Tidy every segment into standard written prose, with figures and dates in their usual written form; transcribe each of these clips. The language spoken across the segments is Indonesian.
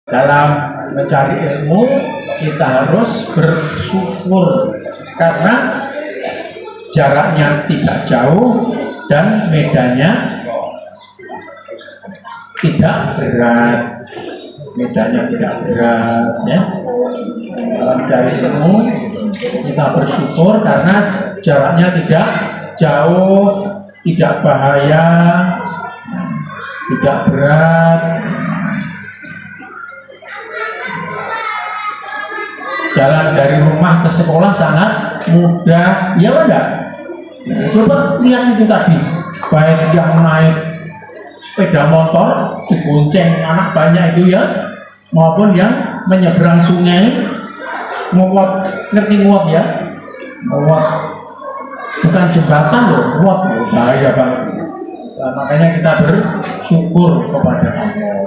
Dalam mencari ilmu kita harus bersyukur karena jaraknya tidak jauh dan medannya tidak berat. Medannya tidak berat ya. Dalam mencari ilmu kita bersyukur karena jaraknya tidak jauh, tidak bahaya, tidak berat. Jalan dari rumah ke sekolah sangat mudah, ya enggak? Coba lihat itu tadi, baik yang naik sepeda motor digonceng anak banyak itu ya, maupun yang menyeberang sungai, nguap, ngerti nguap ya? Nguap, bukan jembatan loh, nguap loh, bahaya banget. Nah, makanya kita bersyukur kepada Allah.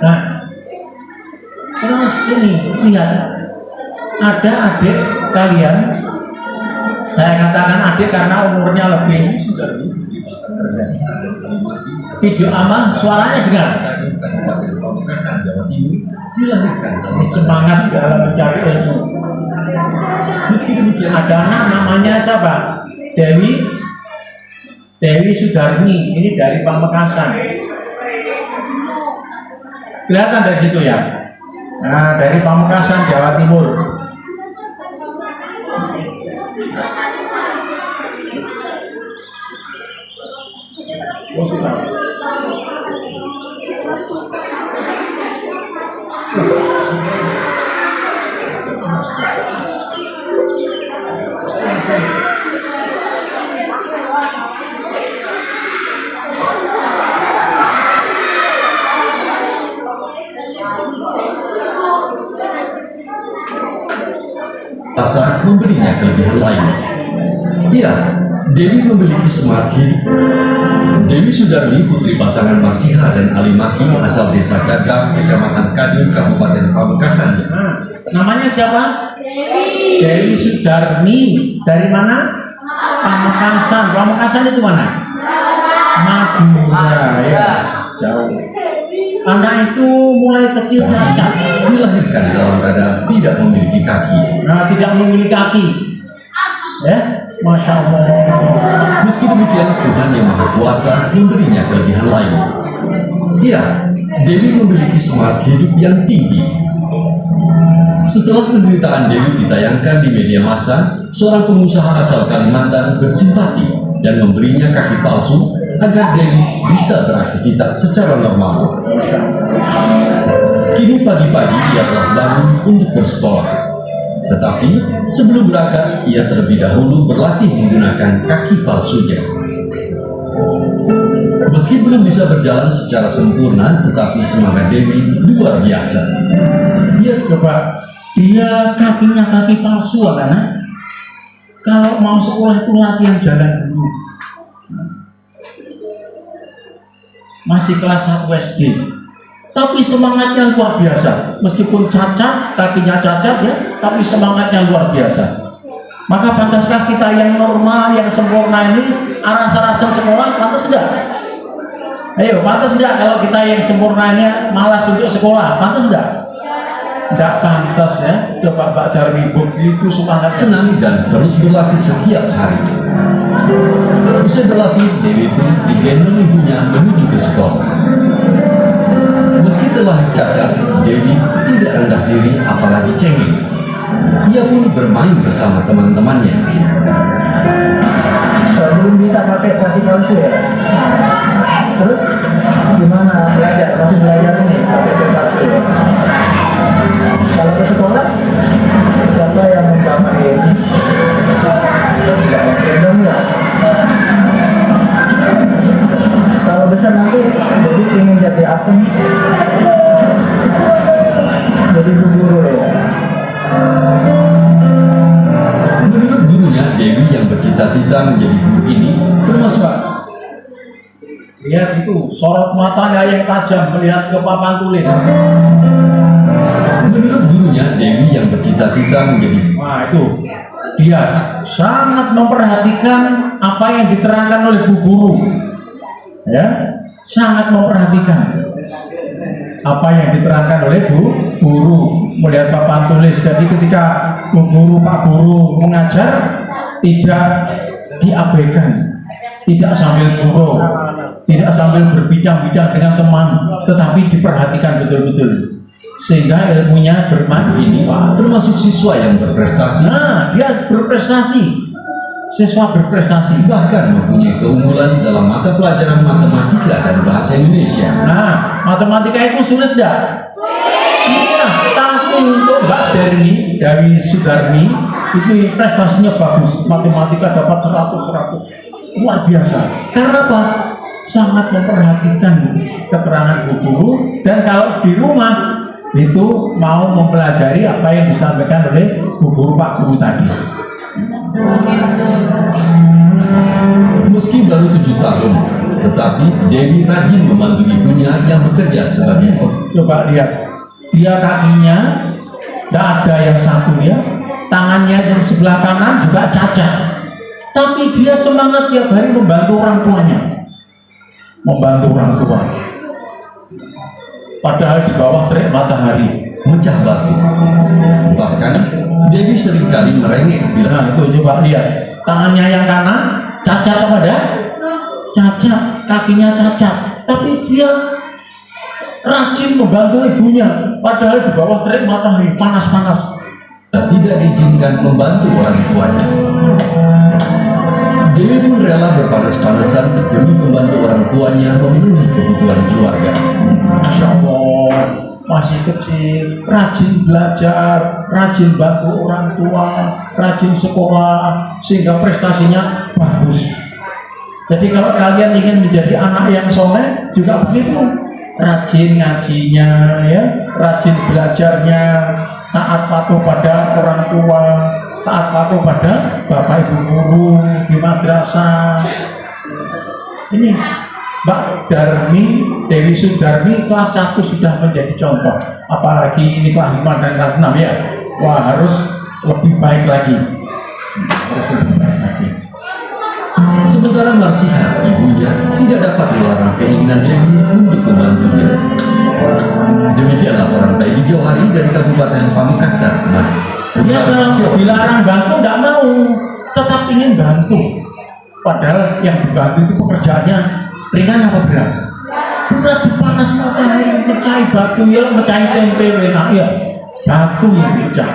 Nah, terus ini lihat, ada adik kalian, saya katakan adik karena umurnya lebih. Video amal suaranya dengar. Semangat dalam mencari ilmu. Ada anak namanya siapa? Dewi Sudarni, ini dari Pamekasan. Kelihatan dari situ ya. Nah, dari Pamekasan, Jawa Timur. Oh, sudah. Pasar memberinya kelebihan lain. Iya, Dewi memiliki semangat hidup. Dewi Sudarni, putri pasangan Marsiha dan Ali Maki, asal desa Gagak, kecamatan Kadir, Kabupaten Pamekasan. Namanya siapa? Dewi Sudarni. Dari mana? Pamekasan. Pamekasan itu mana? Madura ya, jauh. Anak itu mulai kecil cacat. Dilahirkan dalam keadaan tidak memiliki kaki. Nah, tidak memiliki kaki. Ya, Masya Allah. Meski demikian, Tuhan yang Maha Kuasa memberinya kelebihan lain. Iya, Dewi memiliki semangat hidup yang tinggi. Setelah penderitaan Dewi ditayangkan di media massa, seorang pengusaha asal Kalimantan bersimpati dan memberinya kaki palsu agar Dewi bisa beraktivitas secara normal. Kini pagi-pagi ia telah bangun untuk bersekolah. Tetapi sebelum berangkat, ia terlebih dahulu berlatih menggunakan kaki palsunya. Meski belum bisa berjalan secara sempurna, tetapi semangat Dewi luar biasa. Dia coba, dia kakinya kaki palsu kan? Kalau mau sekolah itu latihan jalan dulu. Masih kelas 1 SD. Tapi semangatnya luar biasa. Meskipun cacat, kakinya cacat ya, tapi semangatnya luar biasa. Maka pantaskah kita yang normal, yang sempurna ini aras-arasan sekolah, pantas enggak? Ayo, pantas enggak kalau kita yang sempurnanya malas untuk sekolah? Pantas enggak? Enggak pantas ya. Coba Pak Darmi begitu semangat. Tenang dan terus berlatih setiap hari. Usai berlatih, Dewi pun digendong ibunya menuju ke sekolah. Meski telah cacat, Dewi tidak rendah diri apalagi cengeng. Ia pun bermain bersama teman-temannya. Belum bisa pakai kaki palsu ya? Terus gimana belajar? Masih belajar ini pakai kaki palsu ya? Kalau ke sekolah, siapa yang menjamain? Tidak gendong ya? Kalau besar nanti jadi ingin jadi apa? Jadi guru ya? Menurut gurunya, Dewi yang bercita-cita menjadi guru ini termasuk. Lihat itu, sorot matanya yang tajam melihat ke papan tulis. Menurut gurunya, Dewi yang bercita-cita menjadi. Wah itu, dia sangat memperhatikan apa yang diterangkan oleh bu guru. Ya, sangat memperhatikan apa yang diterangkan oleh guru melihat papan tulis. Jadi ketika Pak Guru mengajar tidak diabaikan, tidak sambil gurau, tidak sambil berbincang-bincang dengan teman, tetapi diperhatikan betul-betul sehingga ilmunya bermanfaat. Termasuk siswa yang berprestasi, Nah, dia berprestasi, siswa berprestasi, bahkan mempunyai keunggulan dalam mata pelajaran matematika dan bahasa Indonesia. Nah, matematika itu sulit enggak? Iya, tapi untuk Mbak Dermi dari Sudarmi itu prestasinya bagus, matematika dapat 100 luar biasa. Karena apa? Sangat memperhatikan keterangan guru, dan kalau di rumah itu mau mempelajari apa yang disampaikan oleh guru Pak Guru tadi. Meski baru 7 tahun, tetapi Dewi rajin membantu ibunya yang bekerja sebagai Coba lihat, dia kakinya tidak ada yang satu ya, tangannya yang sebelah kanan juga cacat, tapi dia semangat tiap hari membantu orang tuanya, membantu orang tua. Padahal di bawah terik matahari. mecah batu. Bahkan Dewi seringkali merengek bila Nah itu coba lihat, tangannya yang kanan cacat apa ada? Cacat, kakinya cacat, tapi dia rajin membantu ibunya, padahal di bawah terik matahari panas-panas. tidak diizinkan membantu orang tuanya. Dewi pun rela berpanas-panasan demi membantu orang tuanya memenuhi kebutuhan keluarga. Masya Allah, masih kecil, rajin belajar, rajin bantu orang tua, rajin sekolah, sehingga prestasinya bagus. Jadi kalau kalian ingin menjadi anak yang soleh juga begitu, rajin ngajinya, ya, rajin belajarnya, taat patuh pada orang tua, taat patuh pada bapak ibu guru di madrasah. Ini Mbak Darmi, Dewi Sudarmi kelas 1 sudah menjadi contoh, apalagi ini kelas 5 dan kelas 6 ya. Wah, harus lebih baik lagi. Harus lebih baik lagi. Sementara Marsiha, ibunya, tidak dapat melarang keinginan Dewi untuk membantunya. Demikian laporan Bayi Johari dari Kabupaten Pamekasan, Dia kalau dilarang bantu tidak mau, tetap ingin bantu. Padahal yang dibantu itu pekerjaannya ringan apa berat? Berat, di panas matahari, mecahi batu ya, mecahi tempe enak ya, batu yang pecah,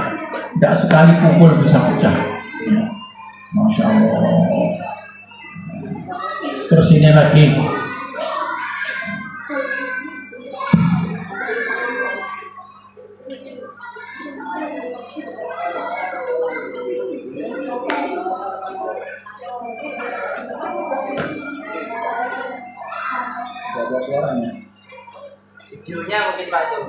tidak sekali pukul bisa pecah. Masya Allah. Terus ini lagi, ada suaranya. Videonya mungkin Pak itu.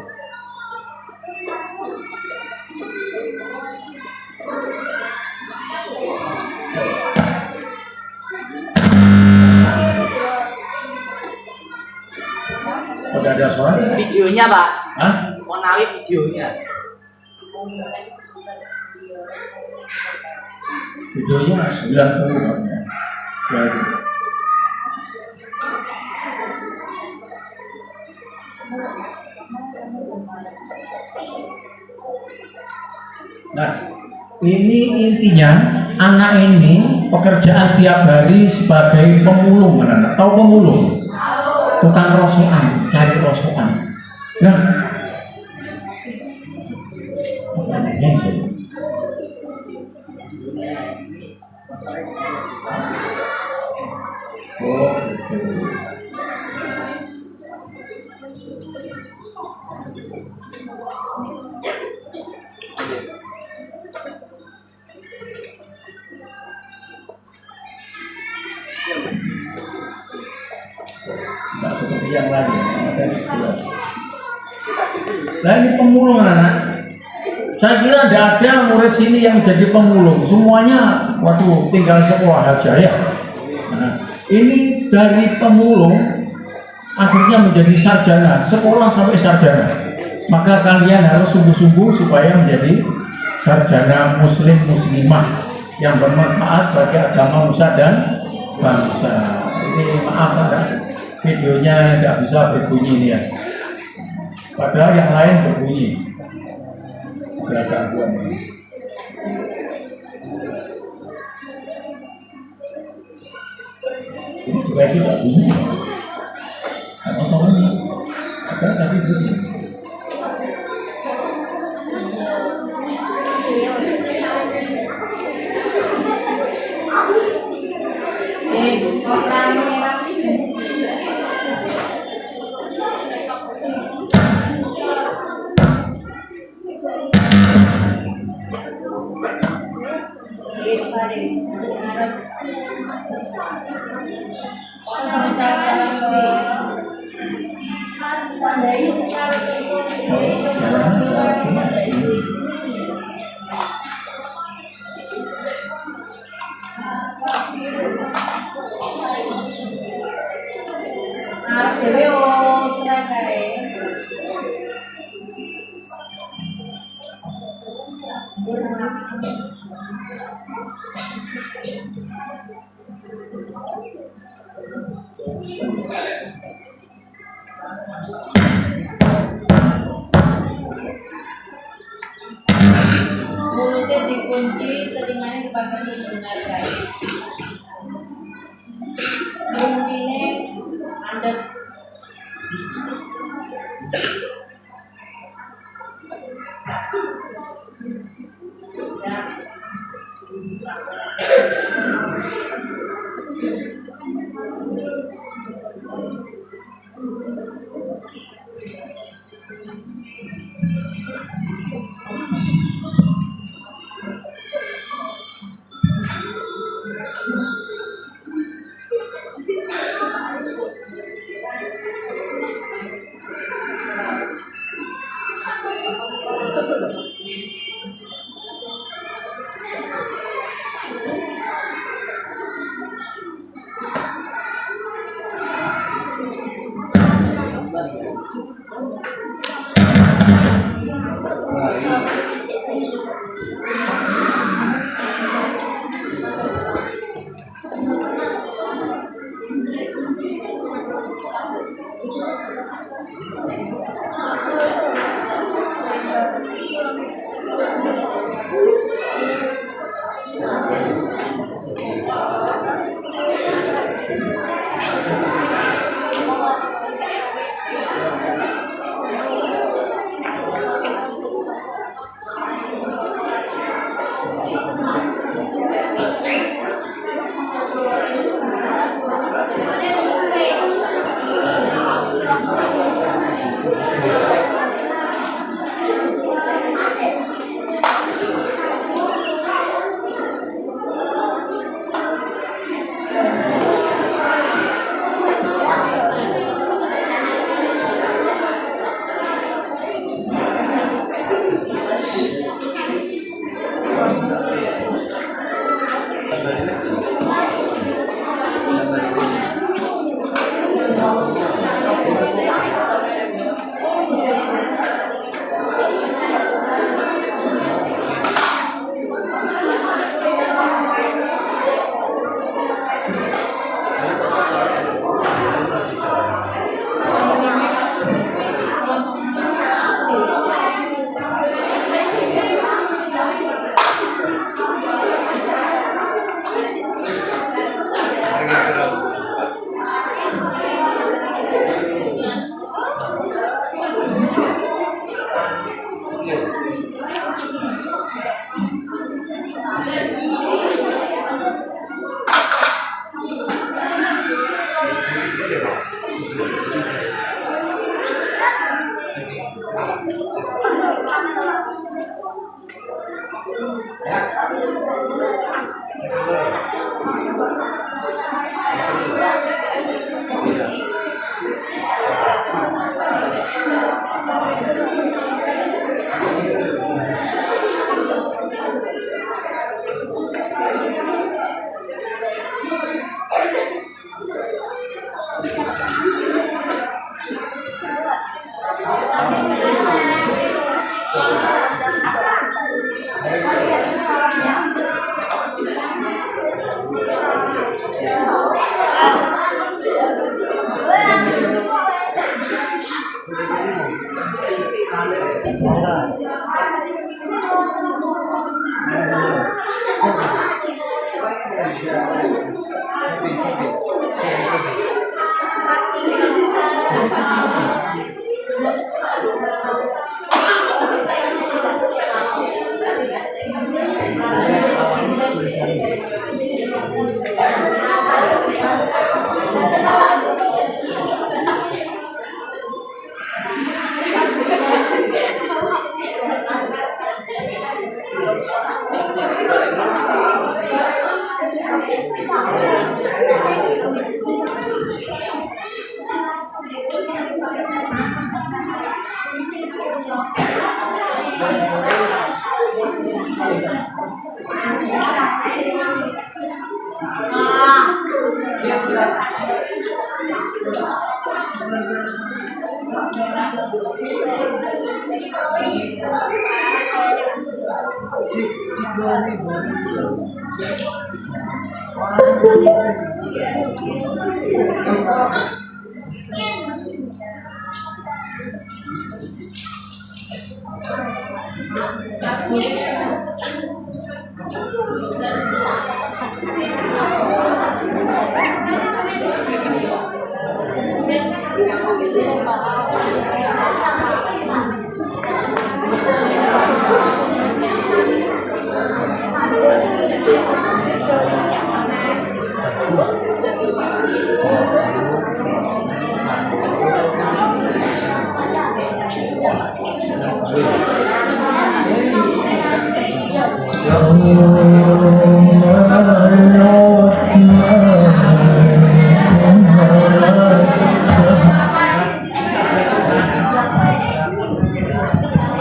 Udah ada suara? Videonya Pak. Hah? Menawi videonya. Videonya 90 katanya. Jadi. Nah, ini intinya anak ini pekerjaan tiap hari sebagai pemulung, anak-anak. Tahu pemulung? Tukang rosokan, cari rosokan. Nah, apa ini? Oh, gitu. Tidak seperti yang lain. Nah ini pemulung anak. Saya kira tidak ada murid sini yang jadi pemulung. Semuanya, waduh, tinggal sekolah aja ya. Nah, ini dari pemulung akhirnya menjadi sarjana, sekolah sampai sarjana. Maka kalian harus sungguh-sungguh supaya menjadi sarjana muslim muslimah yang bermanfaat bagi agama nusa dan bangsa. Ini maaf ada videonya tidak bisa berbunyi ini ya. Padahal yang lain berbunyi. Ada gangguan. Ini juga tidak bunyi. Atau tahu ada tapi bunyi. Mulutnya dikunci, telinganya dipakai untuk mendengarkan. Kemudian Anda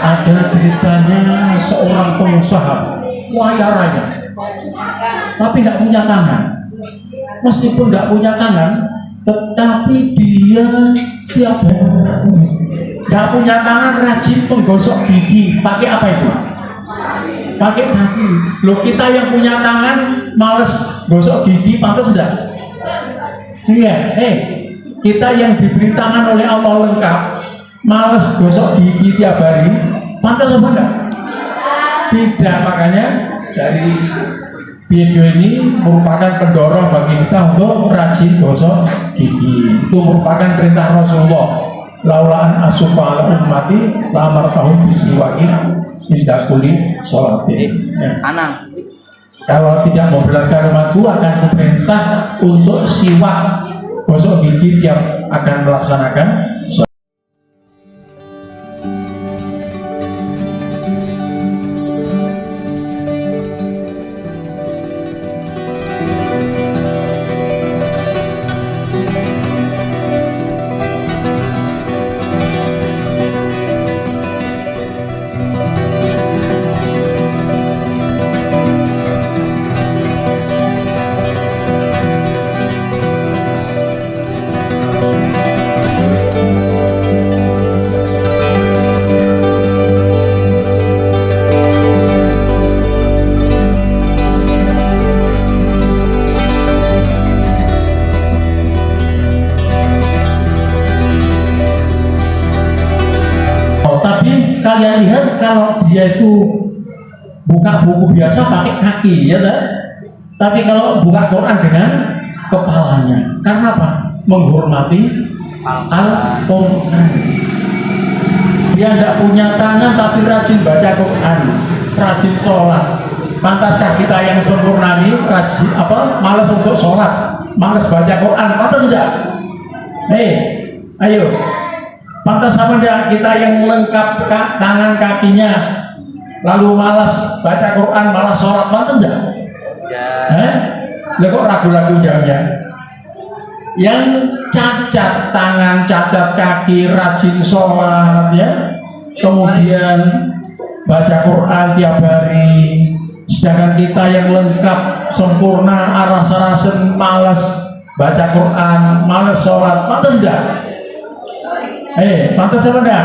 Ada ceritanya seorang pengusaha kaya raya, tapi nggak punya tangan. Meskipun nggak punya tangan, tetapi dia tiap hari nggak punya tangan, rajin menggosok gigi. Pakai apa itu? Pakai kaki. Loh, kita yang punya tangan males gosok gigi, pantas enggak? Iya, kita yang diberi tangan oleh Allah lengkap, males gosok gigi tiap hari, pantas apa enggak? Tidak. Makanya dari video ini merupakan pendorong bagi kita untuk rajin gosok gigi. Itu merupakan perintah Rasulullah. Laulaan asufa ala ummati lamar tahun bisiwaki indah kulit sholatin. Anang. Kalau tidak mau belajar umatku, akan kuperintah untuk siwak gosok gigi tiap akan melaksanakan sholat. Kalian lihat kalau dia itu buka buku biasa pakai kaki, ya kan? Tapi kalau buka Quran dengan kepalanya, karena apa? Menghormati Al-Quran. Dia tidak punya tangan tapi rajin baca Quran, rajin sholat. Pantaskah kita yang sempurna ini rajin malas untuk sholat, malas baca Quran? Pantas tidak? Ayo. Pantas sama enggak kita yang lengkap tangan kakinya, lalu malas baca Quran, malas sholat? Pantas enggak? Ya. Kok ragu-ragu jawabnya? Yang cacat tangan, cacat kaki, rajin sholat, ya, kemudian baca Quran tiap hari, sedangkan kita yang lengkap, sempurna, aras-arasen, malas baca Quran, malas sholat. Pantas enggak? Pantas apa enggak?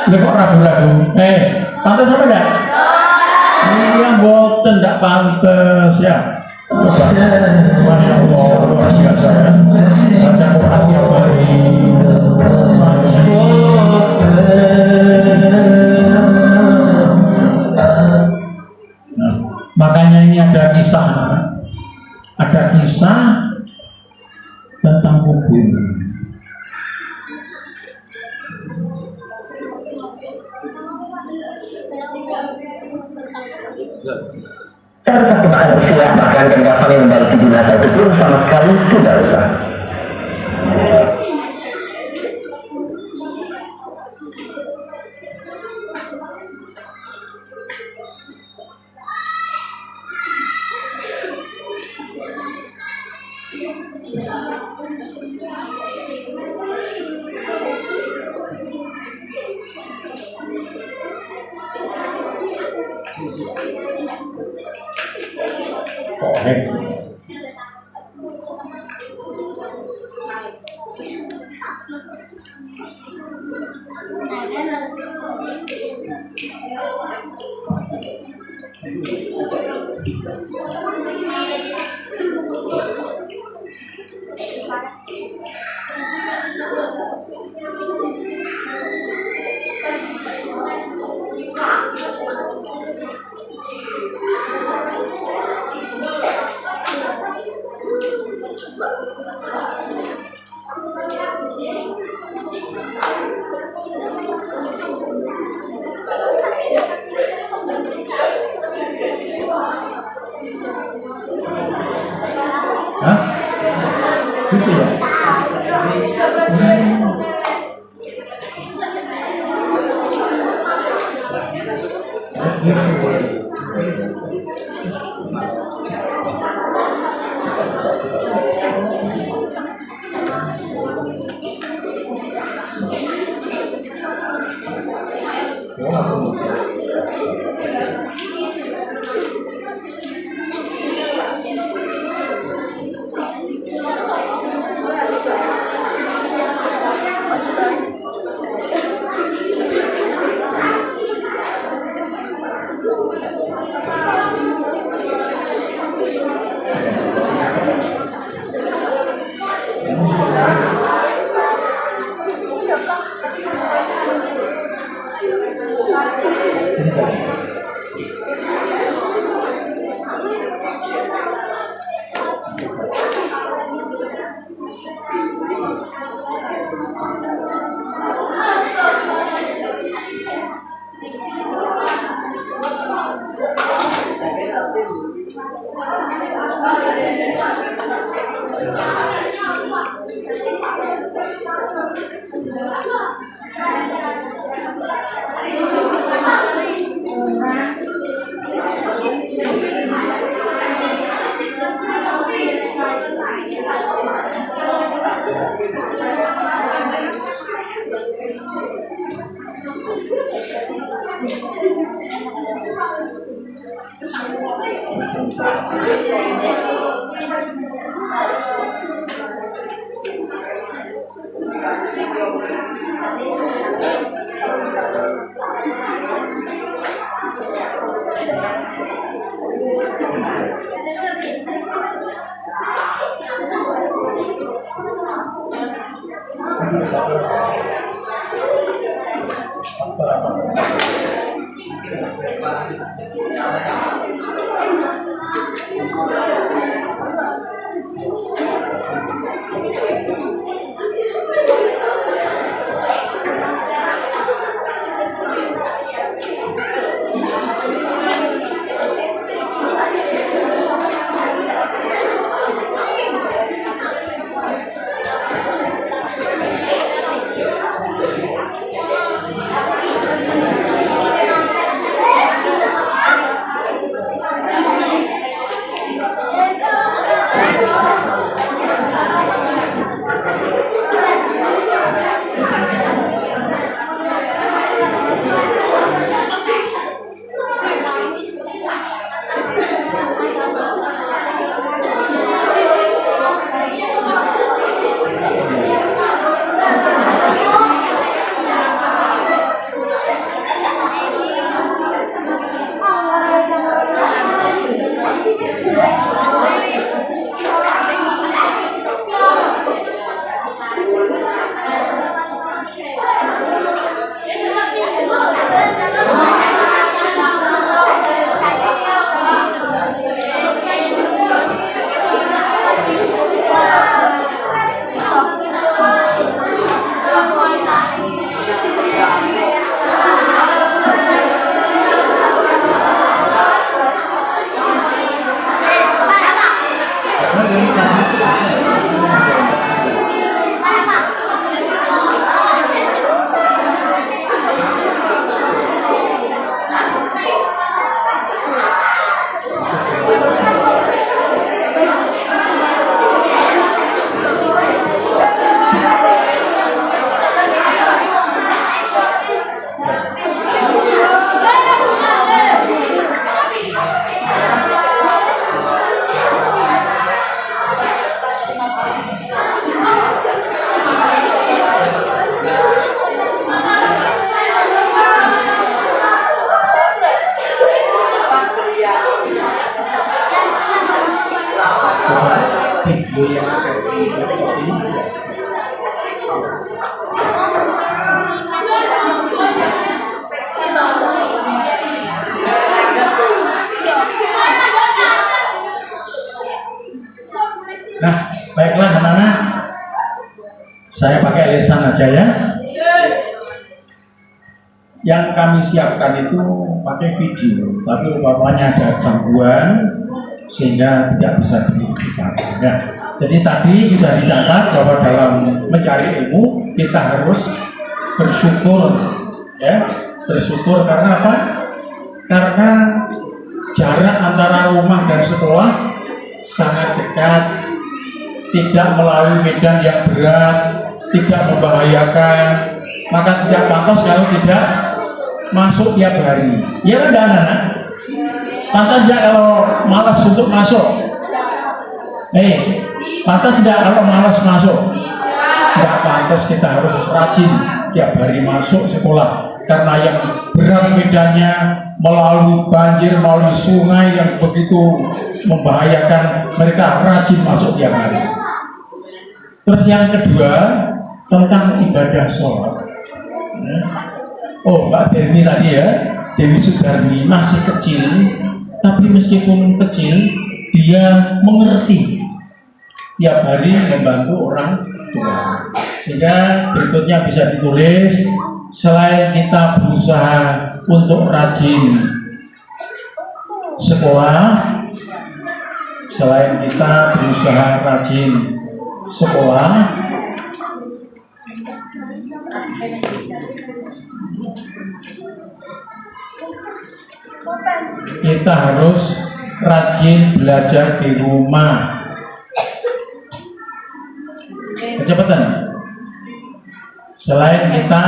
Kok ragu-ragu? Pantas apa enggak? Iya, boten enggak pantas, ya. Masya Allah, luar biasa ya. Baca Quran tiap hari. Satu kali silahkan dan kafan yang memiliki jenazah itu pun sama sekali tidak usah. Hah? Gitu ya? Saya pakai lesan aja ya. Yang kami siapkan itu pakai video, tapi rupanya ada gangguan sehingga tidak bisa dipakai. Ya. Jadi tadi sudah dicatat bahwa dalam mencari ilmu kita harus bersyukur, ya, bersyukur karena apa? Karena jarak antara rumah dan sekolah sangat dekat, tidak melalui medan yang berat, tidak membahayakan, maka tidak pantas kalau tidak masuk tiap hari. Ya enggak anak-anak? Pantas tidak kalau malas untuk masuk? Pantas tidak kalau malas masuk? Tidak pantas, kita harus rajin tiap hari masuk sekolah. Karena yang berat medannya, melalui banjir, melalui sungai yang begitu membahayakan, mereka rajin masuk tiap hari. Terus yang kedua, tentang ibadah sholat. Oh, Mbak Dewi tadi ya, Dewi Sudarmi masih kecil, tapi meskipun kecil, dia mengerti tiap hari membantu orang tua. Sehingga berikutnya bisa ditulis, selain kita berusaha untuk rajin sekolah, selain kita berusaha rajin sekolah, kita harus rajin belajar di rumah. Kecepatan. Selain kita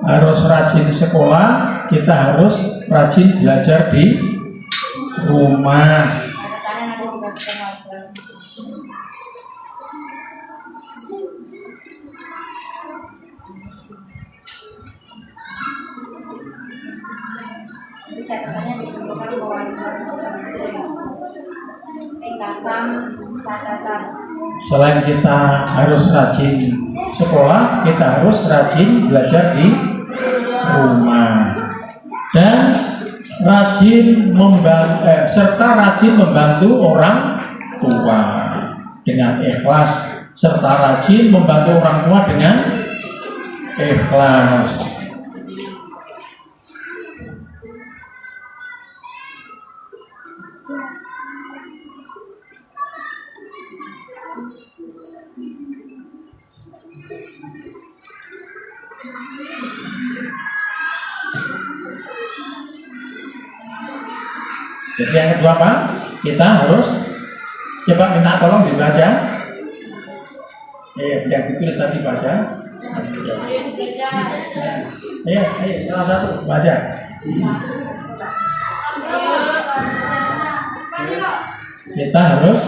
harus rajin sekolah, kita harus rajin belajar di rumah. Selain kita harus rajin sekolah, kita harus rajin belajar di rumah dan rajin serta rajin membantu orang tua dengan ikhlas, serta rajin membantu orang tua dengan ikhlas. Jadi yang kedua apa? Kita harus coba minta tolong dibaca. Yang ditulis tadi baca. Ayo, salah satu baca. Kita harus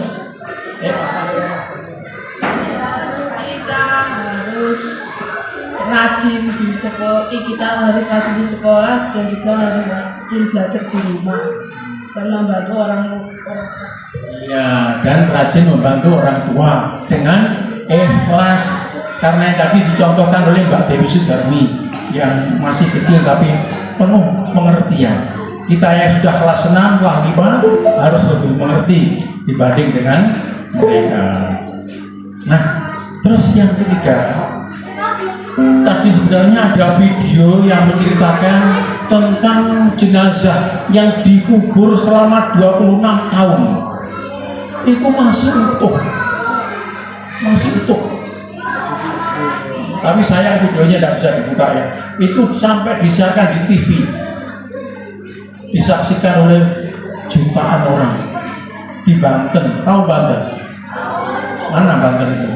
rajin di sekolah, kita harus rajin di sekolah dan juga harus rajin belajar di rumah dan membantu orang tua. Ya, dan rajin membantu orang tua dengan ikhlas, karena yang tadi dicontohkan oleh Mbak Dewi Sudarmi yang masih kecil tapi penuh pengertian. Kita yang sudah kelas 6, kelas 5 harus lebih mengerti dibanding dengan mereka. Nah, terus yang ketiga, tadi sebenarnya ada video yang menceritakan tentang jenazah yang dikubur selama 26 tahun. Itu masih utuh. Tapi sayang videonya tidak bisa dibuka ya. Itu sampai disiarkan di TV, disaksikan oleh jutaan orang di Banten. Tahu Banten? Mana Banten itu?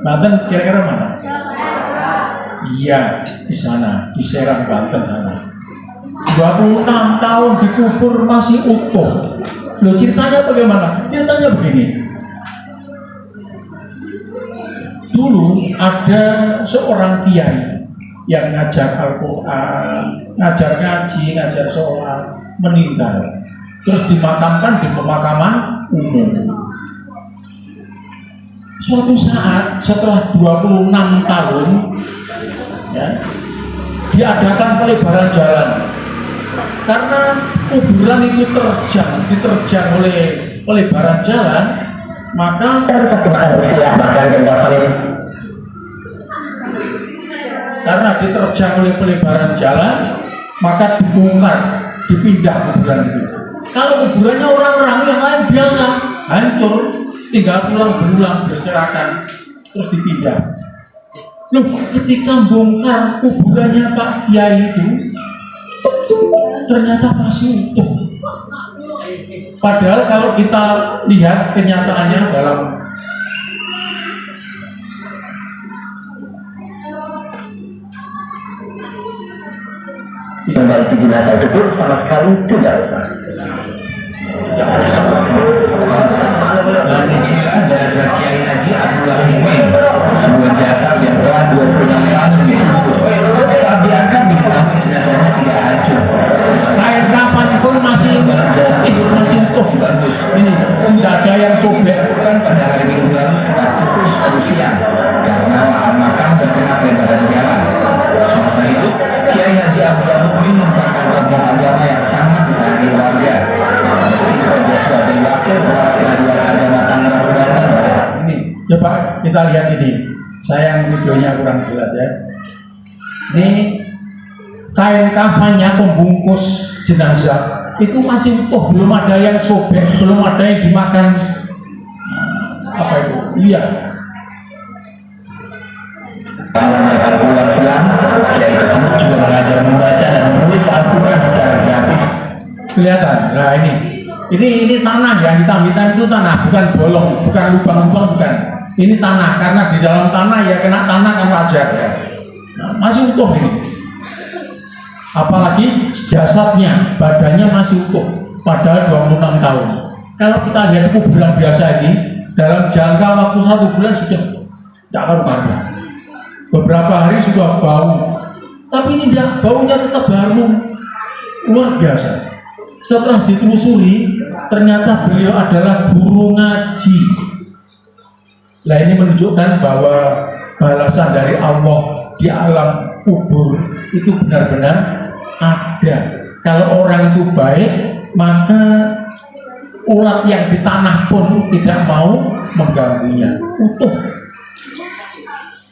Banten kira-kira mana? Iya, di sana, di Serang, Banten sana. 26 tahun dikubur masih utuh. Loh, ceritanya bagaimana? Ceritanya begini. Dulu ada seorang kiai yang ngajar Al-Quran, ngajar ngaji, ngajar sholat, meninggal. Terus dimakamkan di pemakaman umum. Suatu saat setelah 26 tahun ya, diadakan pelebaran jalan karena kuburan itu diterjang oleh pelebaran jalan, maka Dan satu manusia bahkan kendapani karena diterjang oleh pelebaran jalan, maka dibongkar, dipindah kuburan itu. Kalau kuburannya orang-orang yang lain biasa, hancur, tinggal pulang berserakan, terus dipindah. Loh, ketika bongkar kuburannya Pak Kiai itu, ternyata masih utuh. Padahal kalau kita lihat kenyataannya dalam Membantu jenazah itu pun sama sekali tidak usah. Sebuah jasad yang telah 26 tahun tak biarkan diketahui jenazahnya tidak hancur. kain kapan pun masih utuh. Ini tidak ada yang sobek. Bukan pada hari Minggu lalu sempat putus usia karena lahan makam terkena pelebaran jalan. Semasa itu, Kiai Haji Abdullah Mukmin merupakan tokoh agama yang sangat disayangi warga. Dia sebagai wakil Pengadilan Agama Tangerang Banten pada saat ini. Coba kita lihat ini. Sayang videonya kurang jelas ya. Ini kain kafannya pembungkus jenazah itu masih utuh, belum ada yang sobek, belum ada yang dimakan apa itu? Iya. Menyampaikan pulang siang, Kiai tersebut juga mengajar membaca dan menulis Al-Quran secara gratis. Kelihatan. Nah ini tanah yang hitam-hitam itu tanah, bukan bolong, bukan lubang-lubang, bukan. Ini tanah, karena di dalam tanah ya kena tanah kan wajar ya. Nah, masih utuh ini. Apalagi jasadnya, badannya masih utuh, padahal 26 tahun. Kalau kita lihat kuburan biasa ini, dalam jangka waktu 1 bulan sudah tidak karu-karuan. Beberapa hari sudah bau, tapi ini tidak, baunya tetap harum, luar biasa. Setelah ditelusuri, ternyata beliau adalah guru ngaji. Nah ini menunjukkan bahwa balasan dari Allah di alam kubur itu benar-benar ada. Kalau orang itu baik, maka ulat yang di tanah pun tidak mau mengganggunya, utuh.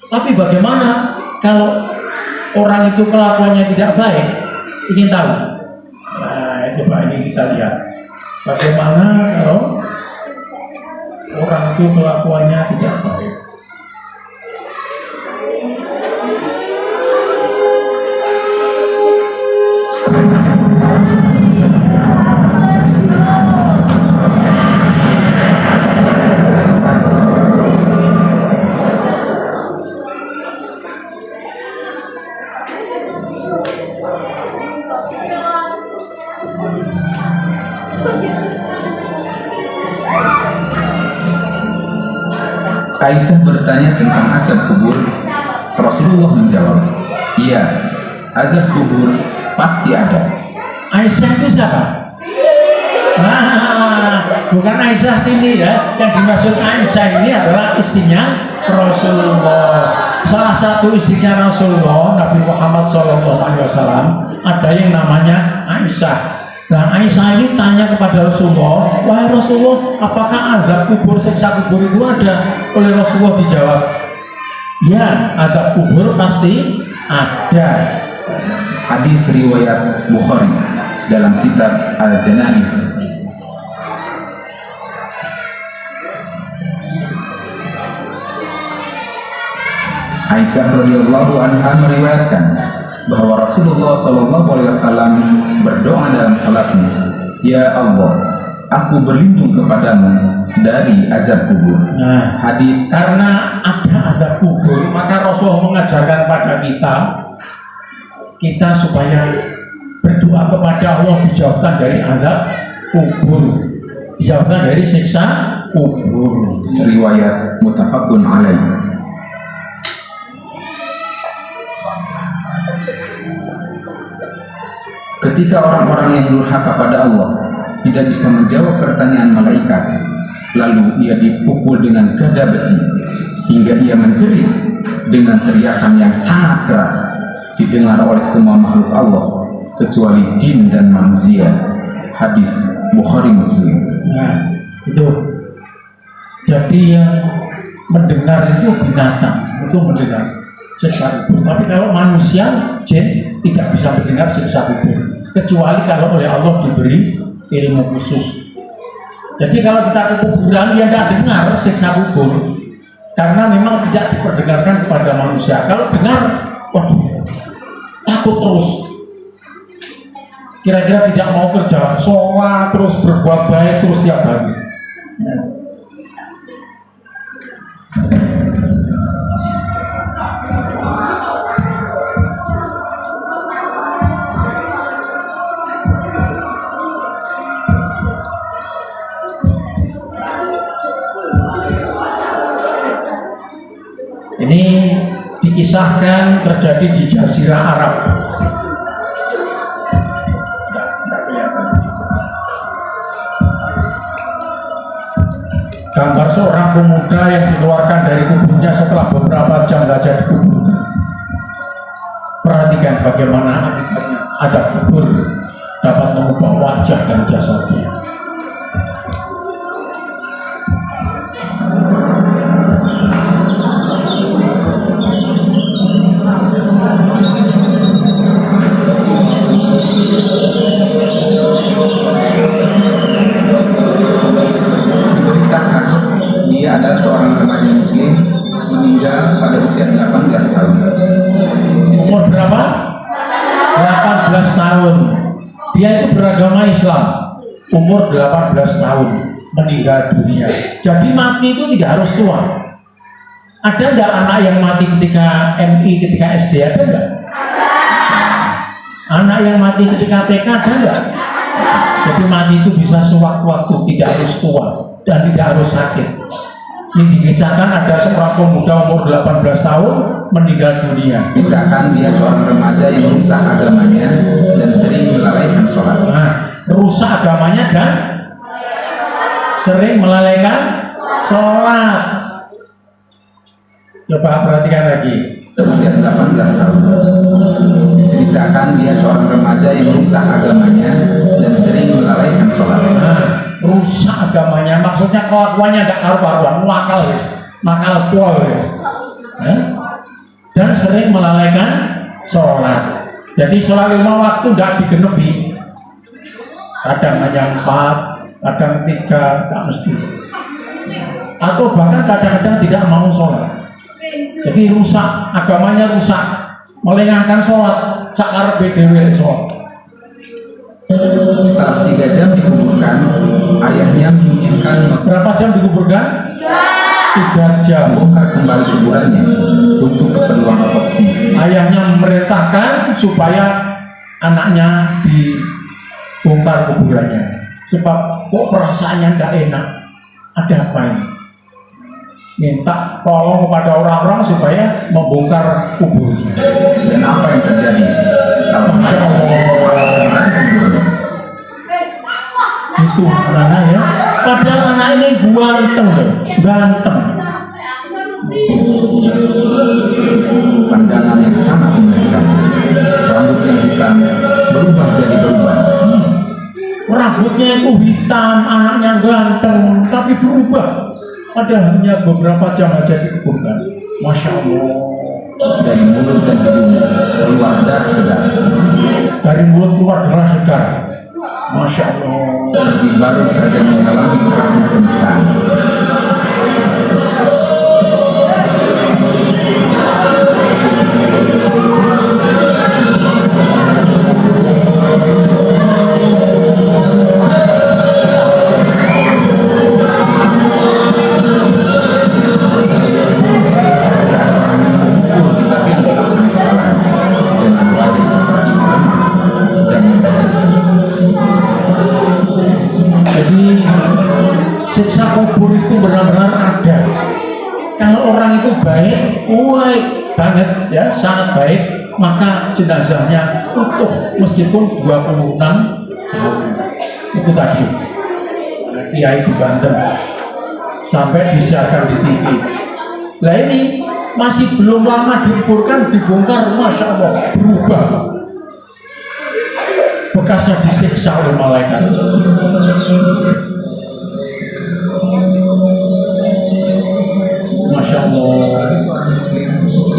Tapi bagaimana kalau orang itu kelakuannya tidak baik? Ingin tahu? Nah, coba ini kita lihat. Bagaimana kalau orang itu kelakuannya tidak baik? Aisyah bertanya tentang azab kubur. Rasulullah menjawab, iya, azab kubur pasti ada. Aisyah itu siapa? Bukan Aisyah ini ya. Yang dimaksud Aisyah ini adalah istrinya Rasulullah. Salah satu istrinya Rasulullah, Nabi Muhammad SAW, ada yang namanya Aisyah. Nah Aisyah ini tanya kepada Rasulullah, wahai Rasulullah, apakah azab kubur, siksa kubur itu ada? Oleh Rasulullah dijawab, ya, azab kubur pasti ada. Hadis riwayat Bukhari dalam kitab Al-Janaiz. Aisyah radhiyallahu anha meriwayatkan bahwa Rasulullah SAW berdoa dalam salatnya, ya Allah, aku berlindung kepadamu dari azab kubur. Nah, hadis karena ada azab kubur, maka Rasulullah mengajarkan pada kita supaya berdoa kepada Allah dijauhkan dari azab kubur, dijauhkan dari siksa kubur. riwayat muttafaqun alaih. Ketika orang-orang yang durhaka pada Allah tidak bisa menjawab pertanyaan malaikat, lalu ia dipukul dengan gada besi hingga ia menjerit dengan teriakan yang sangat keras, didengar oleh semua makhluk Allah kecuali jin dan manusia. Hadis Bukhari Muslim. Nah, itu. Jadi yang mendengar itu binatang, itu mendengar. siksa kubur. Tapi kalau manusia, jin tidak bisa mendengar siksa kubur, kecuali kalau oleh Allah diberi ilmu khusus. Jadi kalau kita ke kuburan, dia tidak dengar siksa kubur, karena memang tidak diperdengarkan kepada manusia. Kalau dengar, waduh, takut terus. Kira-kira tidak mau kerja, sholat terus, berbuat baik terus tiap hari. Ini dikisahkan terjadi di Jazirah Arab. Gambar seorang pemuda yang dikeluarkan dari kuburnya setelah beberapa jam belajar di kubur. Perhatikan bagaimana akibatnya ada kubur dapat mengubah wajah dan jasadnya. Dia adalah seorang remaja muslim meninggal pada usia 18 tahun. Umur berapa? 18 tahun. Dia itu beragama Islam. Umur 18 tahun meninggal dunia. Jadi mati itu tidak harus tua. Ada enggak anak yang mati ketika MI, ketika SD? Ada enggak? Anak yang mati ketika TK ada enggak? Jadi mati itu bisa sewaktu-waktu, tidak harus tua dan tidak harus sakit. Ini dikisahkan ada seorang pemuda umur 18 tahun meninggal dunia. Dikatakan dia seorang remaja yang rusak agamanya dan sering melalaikan sholat. Nah, rusak agamanya dan sering melalaikan sholat. Coba perhatikan lagi. Usia 18 tahun. Diceritakan dia seorang remaja yang rusak agamanya dan sering melalaikan sholat. Nah, rusak agamanya, maksudnya kelakuannya tidak karu-karuan, nakal pol, dan sering melalaikan sholat. Jadi sholat 5 waktu tidak digenepi, kadang hanya 4, kadang 3, tak mesti, atau bahkan kadang-kadang tidak mau sholat. Jadi rusak agamanya, rusak, melengahkan sholat, cakar BDW sholat. Setelah 3 jam dikuburkan, ayahnya menginginkan Berapa jam dikuburkan? 3 jam. membongkar kembali kuburannya untuk keperluan otopsi. Ayahnya memerintahkan supaya anaknya dibongkar kuburannya. Sebab kok perasaannya tidak enak. Ada apa ini? Minta tolong kepada orang-orang supaya membongkar kuburnya. Dan apa yang terjadi setelah Itu anak ya. Padahal anak ini ganteng loh, ganteng. pandangan yang sangat mengerikan, rambut yang hitam berubah jadi beruban. Rambutnya itu hitam, anaknya ganteng, tapi berubah. Padahal hanya beberapa jam aja dikuburkan. Masya Allah. Dari mulut dan hidung keluar darah segar, Dari mulut keluar darah segar. Masya Allah. seperti baru saja mengalami kerasnya penyiksaan. Dengan wajah seperti lemas dan Jadi siksa kubur itu benar-benar ada. Kalau orang itu baik banget ya, sangat baik, maka jenazahnya utuh meskipun 26 tahun. Itu tadi kiai di Banten sampai disiarkan di TV. Nah ini masih belum lama dikuburkan, dibongkar, Masya Allah, berubah. Bekasnya disiksa oleh malaikat. Masya Allah. bagi seorang muslim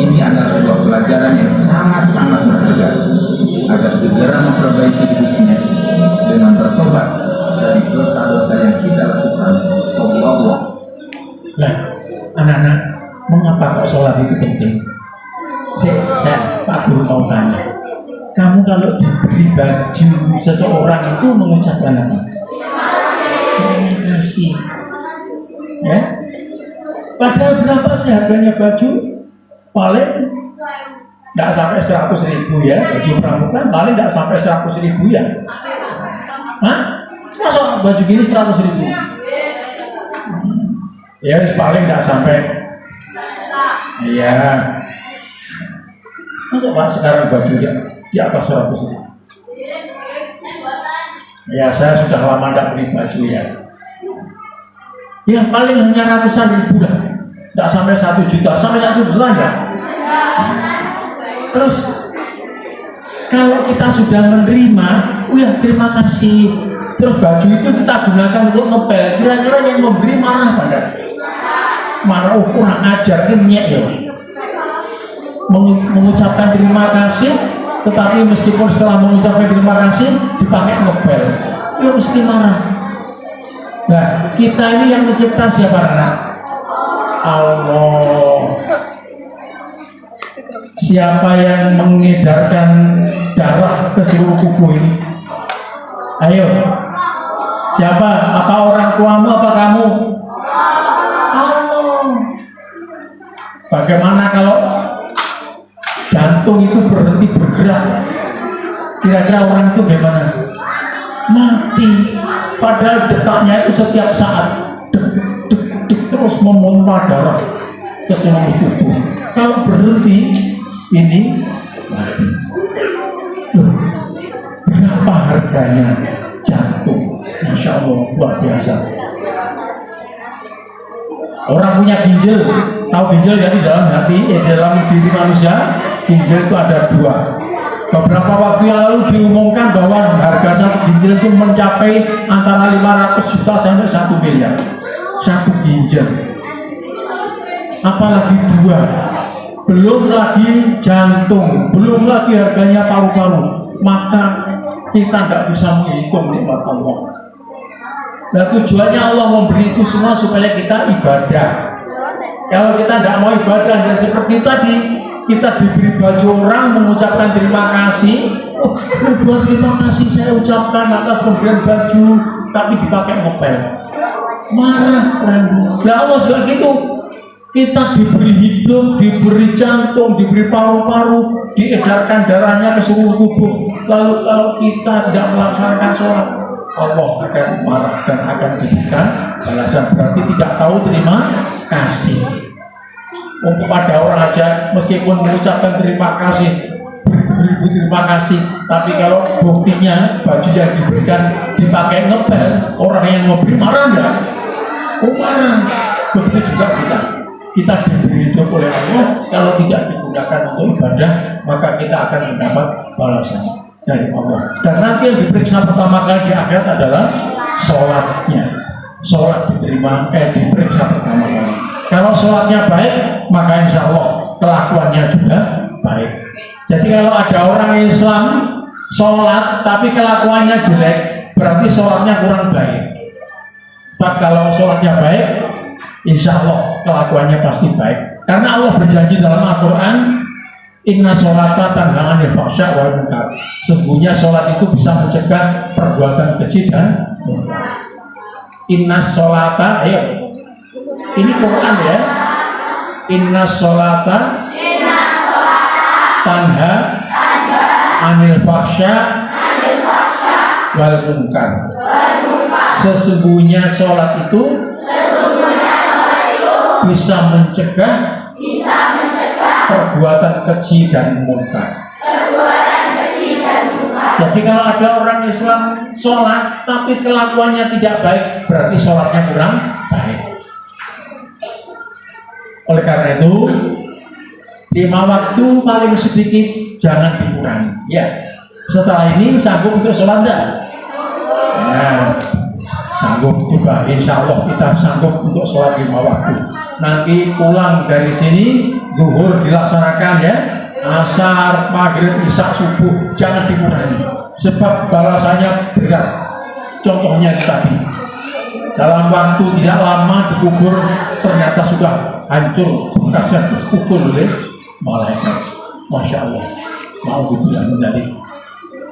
ini adalah sebuah pelajaran yang sangat-sangat berharga agar segera memperbaiki hidupnya dengan bertobat dari dosa-dosa yang kita lakukan. Allah. Nah, anak-anak, mengapa kok sholat itu penting? Saya Pak Guru mau tanya, kamu kalau diberi baju seseorang itu mengucapkan apa? Terima kasih. Ya? Padahal berapa sih harganya baju? Paling nggak sampai 100.000 ya, baju pramuka paling nggak sampai 100.000 ya. Hah? Masa baju gini 100.000? Ya, paling nggak sampai. Iya. Masa Pak sekarang baju di atas 100.000? Ya, saya sudah lama tidak beli baju ya. Yang paling hanya ratusan ribu lah, tidak sampai 1 juta, sampai 1 juta enggak. Terus kalau kita sudah menerima, ya terima kasih. Terus baju itu kita gunakan untuk ngepel. Kira-kira yang memberi marah pada? Marah, kurang ajar, kenyek ya. Mengucapkan terima kasih, tetapi meskipun setelah mengucapkan terima kasih dipakai ngepel, ya mesti marah. Nah, kita ini yang mencipta siapa anak? Allah. Siapa yang mengedarkan darah ke seluruh tubuh ini? Ayo, siapa? Apa orang tuamu, apa kamu? Allah. Bagaimana kalau jantung itu berhenti bergerak? Kira-kira orang itu gimana? Mati. Padahal detaknya itu setiap saat terus memompa darah ke seluruh tubuh. Kalau berhenti ini mati. Berapa harganya jantung? Masya Allah, luar biasa. Orang punya ginjal, tahu ginjal ya, di dalam hati, di dalam diri manusia, ginjal itu ada 2. Beberapa waktu yang lalu diumumkan bahwa harga satu ginjal itu mencapai antara 500 juta sampai 1 miliar. Satu ginjal. Apalagi 2. Belum lagi jantung, belum lagi harganya paru-paru. Maka kita tidak bisa menghitung nikmat Allah. Nah, tujuannya Allah memberi itu semua supaya kita ibadah. Kalau kita tidak mau ibadah, dan seperti tadi, kita diberi baju orang, mengucapkan terima kasih. Oh, terima kasih saya ucapkan atas pemberian baju, tapi dipakai ngepel. Marah, nah Allah juga gitu. Kita diberi hidup, diberi jantung, diberi paru-paru, diedarkan darahnya ke seluruh tubuh. Lalu kalau kita tidak melaksanakan sholat, Allah akan marah dan akan diberikan balasan. Berarti tidak tahu terima kasih. Untuk pada orang aja meskipun mengucapkan terima kasih, beribu terima kasih, tapi kalau buktinya baju yang diberikan dipakai ngepel, orang yang memberi marah enggak? Oh marah. Begitu juga kita diberi hidup oleh Allah, kalau tidak digunakan untuk ibadah, maka kita akan mendapat balasan dari Allah. Dan nanti yang diperiksa pertama kali di akhirat adalah sholatnya. Sholat diperiksa pertama kali. Kalau sholatnya baik, maka insya Allah kelakuannya juga baik. Jadi kalau ada orang Islam sholat tapi kelakuannya jelek, berarti sholatnya kurang baik. Tapi kalau sholatnya baik, insya Allah kelakuannya pasti baik. Karena Allah berjanji dalam Al-Quran, Inna sholata tanha 'anil fahsya wal munkar. Sesungguhnya sholat itu bisa mencegah perbuatan keji dan munkar. Inna sholata, ayo. Ini Quran ya. Inna sholata tanha 'anil fahsya wal munkar. Sesungguhnya sholat itu bisa mencegah perbuatan keji dan munkar. Jadi kalau ada orang Islam sholat tapi kelakuannya tidak baik, berarti sholatnya kurang baik. Oleh karena itu 5 waktu paling sedikit jangan dikurangi. Ya, setelah ini sanggup untuk sholat enggak? Nah, sanggup juga, insya Allah kita sanggup untuk sholat 5 waktu. nanti pulang dari sini zuhur dilaksanakan ya, asar, maghrib, isya, subuh jangan dikurangi sebab balasannya berat. Contohnya tadi dalam waktu tidak lama dikubur ternyata sudah hancur bekasnya dikubur oleh malaikat. Masya Allah, mau dibilang menjadi.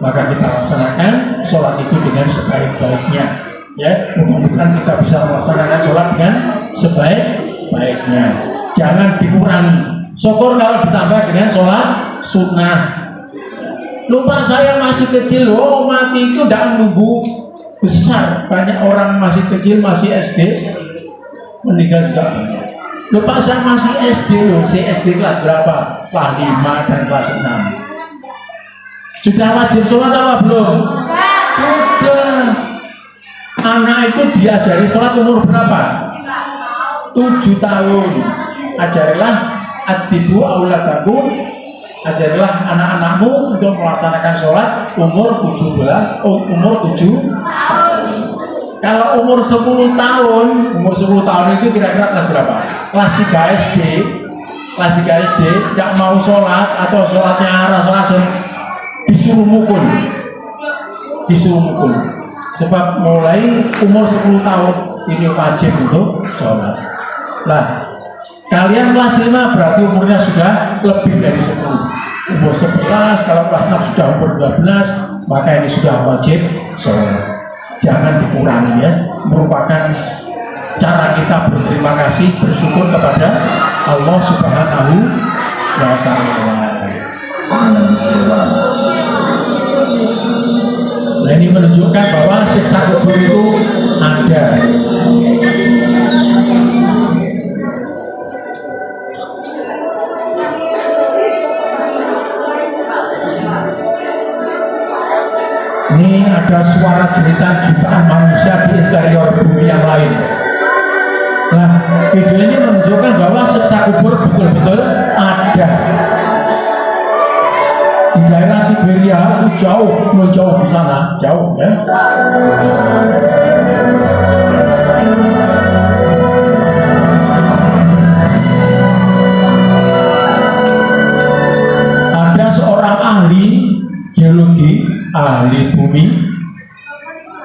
Maka kita laksanakan sholat itu dengan sebaik-baiknya ya, mudah-mudahan kita bisa melaksanakan sholat dengan sebaik-baiknya, jangan dikurangi. Syukur kalau ditambah dengan sholat sunnah. Lupa saya masih kecil, oh mati itu tidak menunggu besar. Banyak orang masih kecil, masih SD meninggal juga. Lupa saya masih SD loh, SD kelas berapa? Kelas 5 dan kelas 6. Sudah wajib sholat apa belum? Sudah. Anak itu diajari sholat umur berapa? 7 tahun. Ajarilah adibu auladakum, ajarilah anak-anakmu untuk melaksanakan sholat umur 7 Kalau umur 10 tahun, itu kira-kira kelas berapa? Kelas 3 SD. Kelas 3 SD tidak mau sholat atau sholatnya arah langsung disuruh mukul. Sebab mulai umur 10 tahun ini wajib untuk sholat. Nah, kalian kelas 5 berarti umurnya sudah lebih dari 10. Umur 11, kalau kelas 6 sudah umur 12, maka ini sudah wajib sholat. Jangan dikurangi ya, merupakan cara kita berterima kasih, bersyukur kepada Allah Subhanahu wa Ta'ala. Nah, ini menunjukkan bahwa siksa kubur itu ada. Ini ada suara jeritan jutaan manusia di interior bumi yang lain. Nah, video ini menunjukkan bahwa siksa kubur betul-betul ada. Di daerah Siberia itu jauh di sana, jauh ya. Ada seorang ahli geologi, ahli bumi,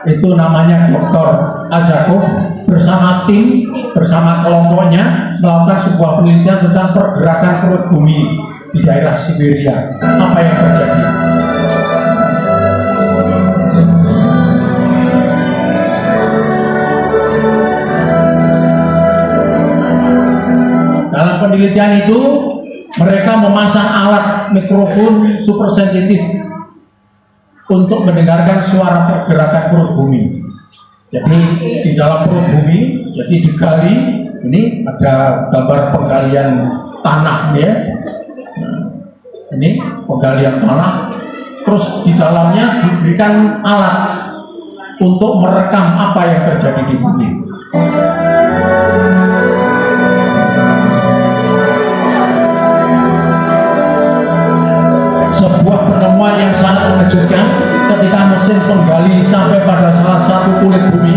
itu namanya Dr. Azakov, bersama tim, bersama kelompoknya melakukan sebuah penelitian tentang pergerakan perut bumi di daerah Siberia. Apa yang terjadi? Dalam penelitian itu mereka memasang alat mikrofon super sensitif untuk mendengarkan suara pergerakan perut bumi. Jadi di dalam perut bumi, jadi digali, ini ada gambar penggalian tanah ya. Ini penggalian tanah, terus di dalamnya diberikan alat untuk merekam apa yang terjadi di bumi. Sebuah penemuan yang sangat mengejutkan ketika mesin penggali sampai pada salah satu kulit bumi.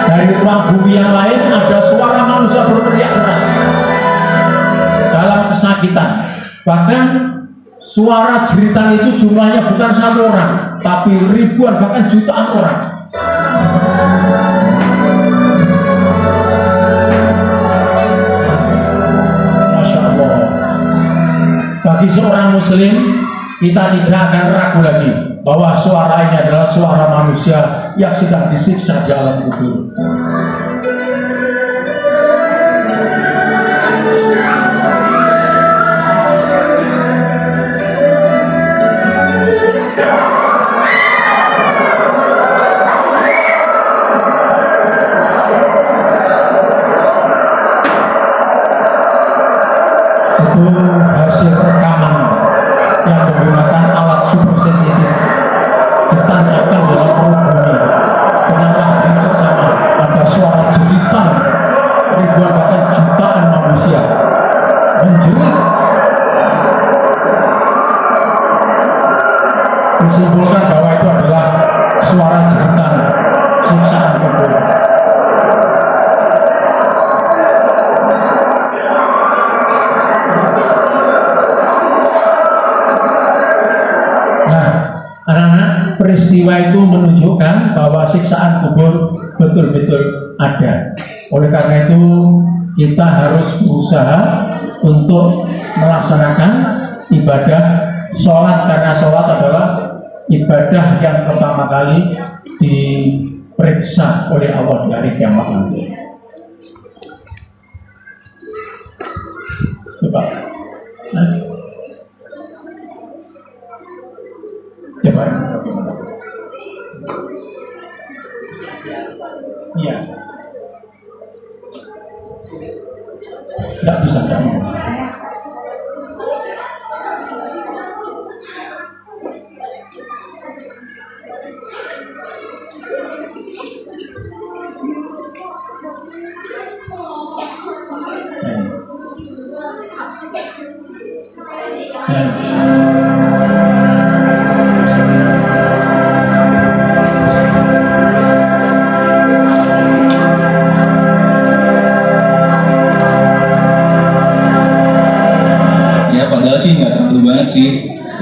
Dari ruang bumi yang lain ada suara manusia berteriak keras dalam kesakitan. Bahkan suara jeritan itu jumlahnya bukan 1 orang, tapi ribuan bahkan jutaan orang. Masya Allah. Bagi seorang muslim, kita tidak akan ragu lagi bahwa suara ini adalah suara manusia yang sedang disiksa di alam kubur. Itu hasil rekaman yang menggunakan alat super sensitif ditancapkan dalam perut bumi. Ternyata itu sama, ada suara jeritan ribuan bahkan jutaan manusia menjerit. Disimpulkan bahwa itu adalah suara jeritan siksaan kubur. peristiwa itu menunjukkan bahwa siksaan kubur betul-betul ada. Oleh karena itu kita harus berusaha untuk melaksanakan ibadah sholat, karena sholat adalah ibadah yang pertama kali diperiksa oleh Allah di hari kiamat nanti. Coba. Coba. Iya. Tidak bisa kamu. Padahal sih nggak terlalu banget sih.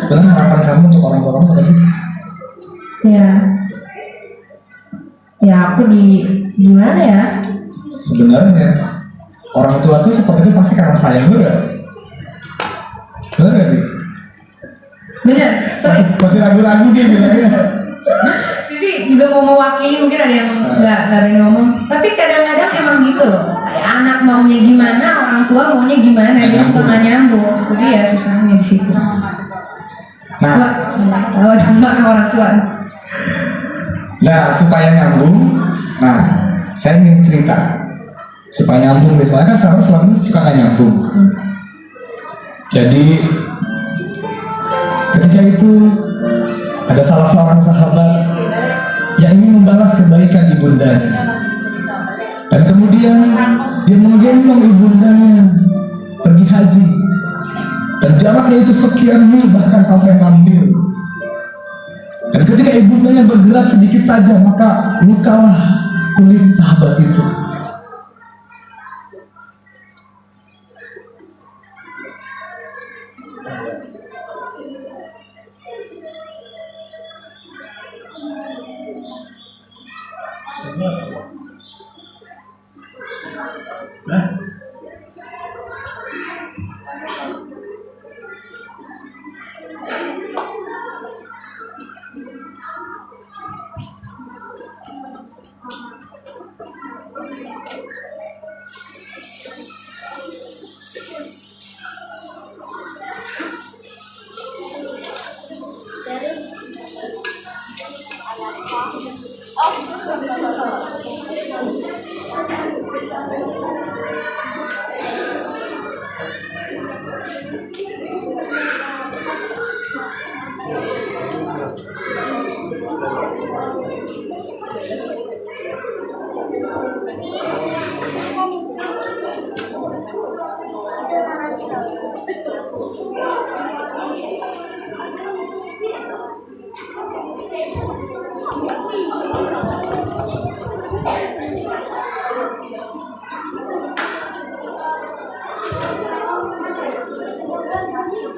Sebenarnya harapan kamu untuk orang tua kamu apa sih? Ya aku gimana ya? Sebenarnya orang tua tuh seperti itu pasti karena sayang juga. Benar nggak sih? Bener. Masih ragu-ragu dia bilangnya. Sisi juga mau mewakili, mungkin ada yang nggak berani ngomong. Tapi kadang-kadang emang gitu loh. Kayak anak maunya gimana, orang tua maunya gimana, dia suka nggak nyambung. Itu dia susahnya di situ. Nah, Sama orang tua. nah supaya nyambung, nah saya ingin cerita supaya nyambung deh. Soalnya kan selama ini suka nggak nyambung. Jadi ketika itu ada salah seorang sahabat yang ingin membalas kebaikan ibundanya, dan kemudian dia menggendong ibundanya pergi haji, dan jaraknya itu sekian mil, bahkan sampai 6 mil. Dan ketika ibundanya bergerak sedikit saja, maka lukalah kulit sahabat itu.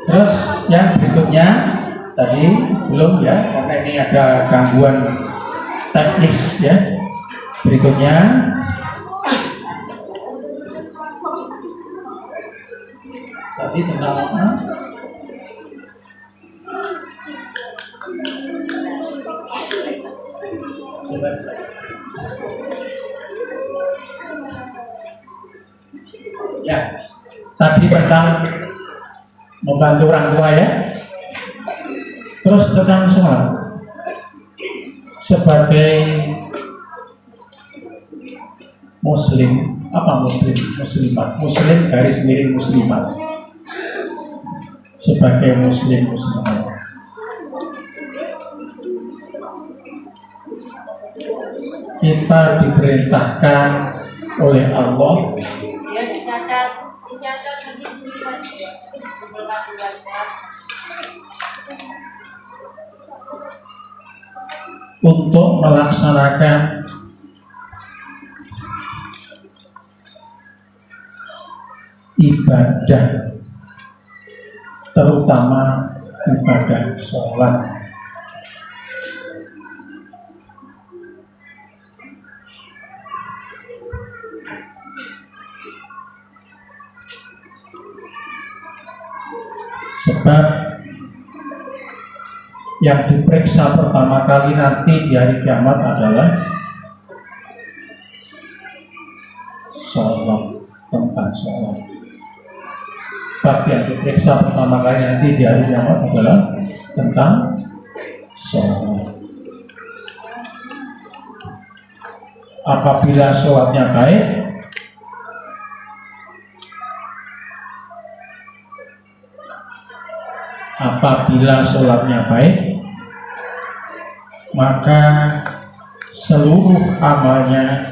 Terus yang berikutnya tadi belum ya, karena ini ada gangguan teknis ya. Berikutnya tadi tentang apa? Coba. Ya, tadi tentang membantu orang tua ya. Terus tentang sholat sebagai muslim, apa muslimat, muslim garis miring muslimat, sebagai muslimat kita diperintahkan oleh Allah untuk melaksanakan ibadah, terutama ibadah sholat. Sebab yang diperiksa pertama kali nanti di hari kiamat adalah sholat, tentang sholat. Bab yang diperiksa pertama kali nanti di hari kiamat adalah tentang sholat. Apabila sholatnya baik, maka seluruh amalnya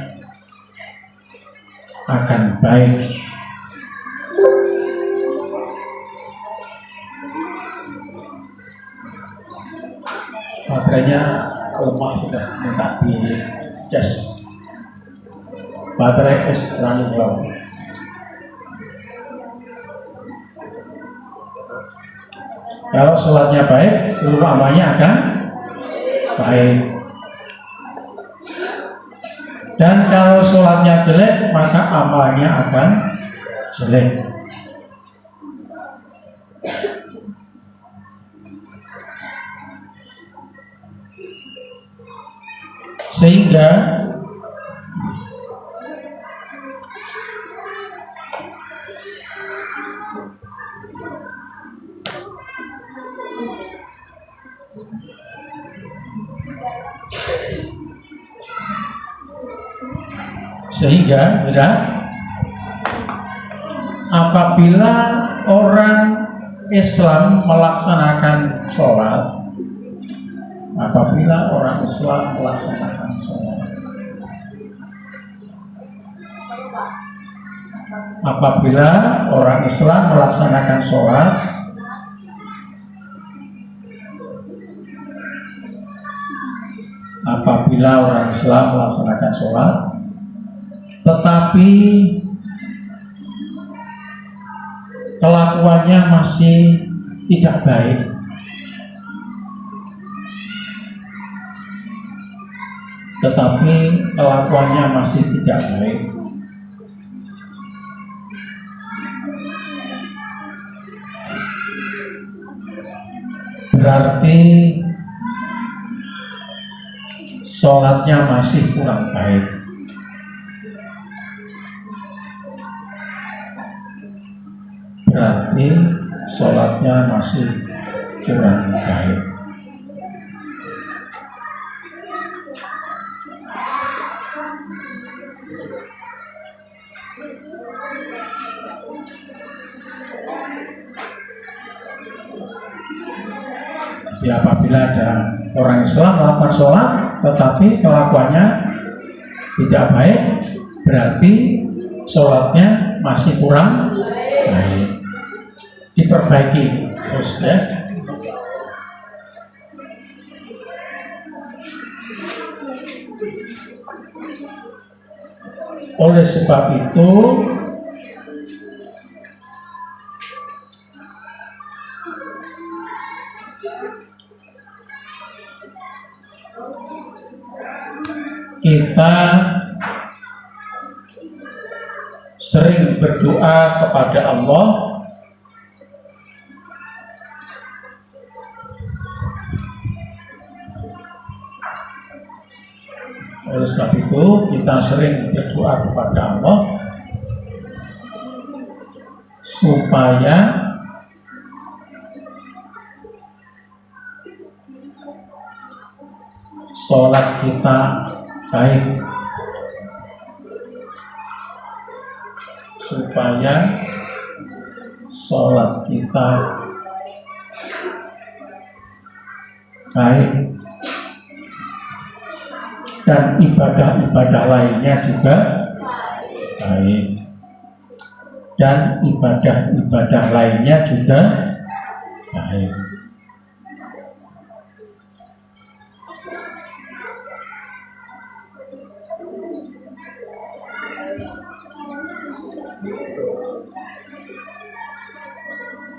akan baik. Baterainya lemah, sudah minta di cas. Baterai es running low. Kalau sholatnya baik, seluruh amalnya akan baik. Dan kalau sholatnya jelek, maka amalnya akan jelek. Sehingga apabila orang Islam melaksanakan sholat, tetapi kelakuannya masih tidak baik, berarti sholatnya masih kurang baik. Jadi apabila ada orang Islam melakukan sholat tetapi kelakuannya tidak baik, berarti sholatnya masih kurang baik. Diperbaiki terus ya. Oleh sebab itu kita sering berdoa kepada Allah Oleh sebab itu kita sering berdoa kepada Allah supaya sholat kita baik, supaya sholat kita baik, dan ibadah-ibadah lainnya juga baik, dan ibadah-ibadah lainnya juga baik.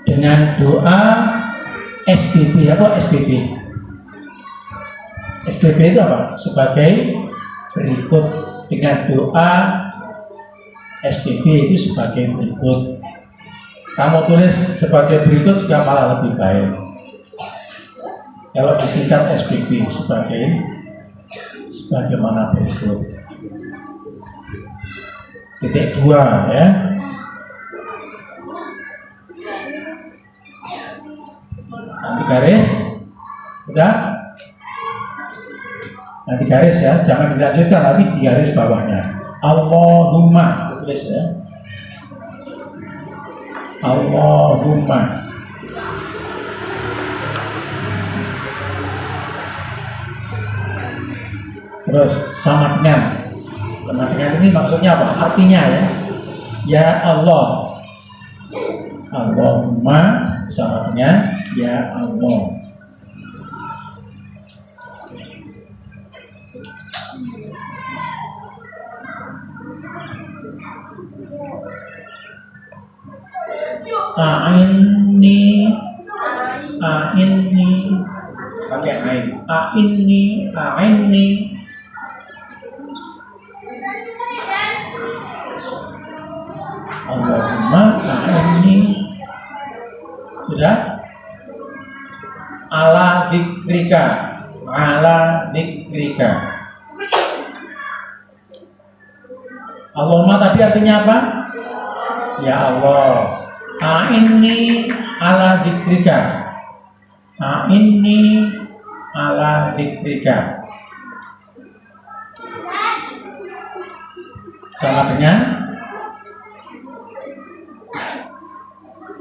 Dengan doa SPP, apa SPP? SPP itu apa? Sebagai berikut. Dengan doa SPP itu sebagai berikut. kamu tulis sebagai berikut juga malah lebih baik. Kalau disingkat SPP sebagaimana berikut. Titik 2 ya. Nanti garis, udah? Nanti garis ya, jangan dilanjutkan lagi di garis bawahnya. Allahumma tulis ya. Allahumma. Terus sama dengan ini maksudnya apa? Artinya ya. Ya Allah. Allahumma sama dengan ya Allah. A'inni pakai ain. A'inni Allahumma a'inni. Sudah? Ala dikrika. Allahumma tadi artinya apa? Ya Allah. A'inni ala dikrika. A'inni ala dikrika. Sama dengan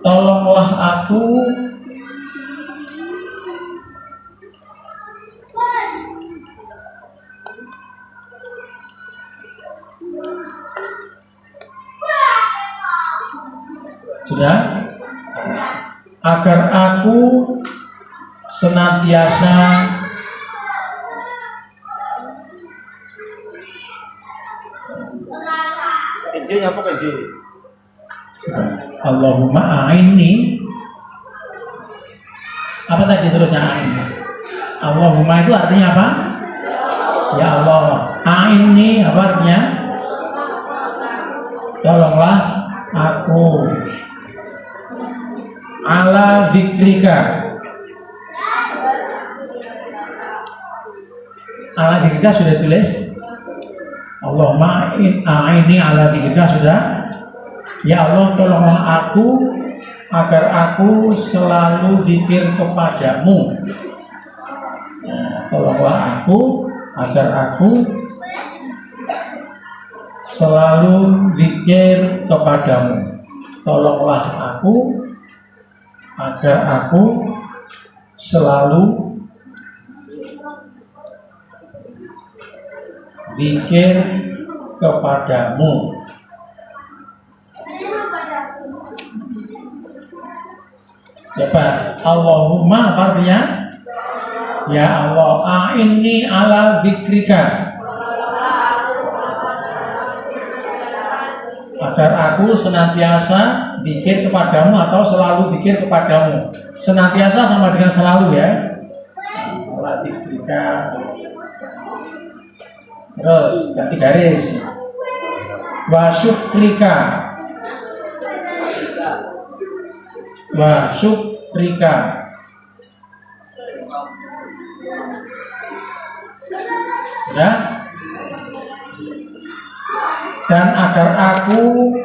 tolonglah aku sudah agar aku senantiasa Kejunya apa keju? Allahumma a'inni. Apa tadi terusnya a'inni? Allahumma itu artinya apa? Ya Allah. A'inni apa artinya? Tolonglah aku. Ala dikrika. Ala dikrika sudah tulis. Allahumma a'inni ala dikrika sudah. Ya Allah, tolonglah aku agar aku selalu zikir kepadamu. Tolonglah aku agar aku selalu zikir kepadamu. Tolonglah aku agar aku selalu zikir kepadamu. Coba Allahumma artinya ya Allah, a'inni ala zikrika, agar aku senantiasa zikir kepadamu atau selalu zikir kepadamu. Senantiasa sama dengan selalu ya. Ala zikrika. Terus ganti garis. Wa syukrika. Wa syukrika. Ya. Dan agar aku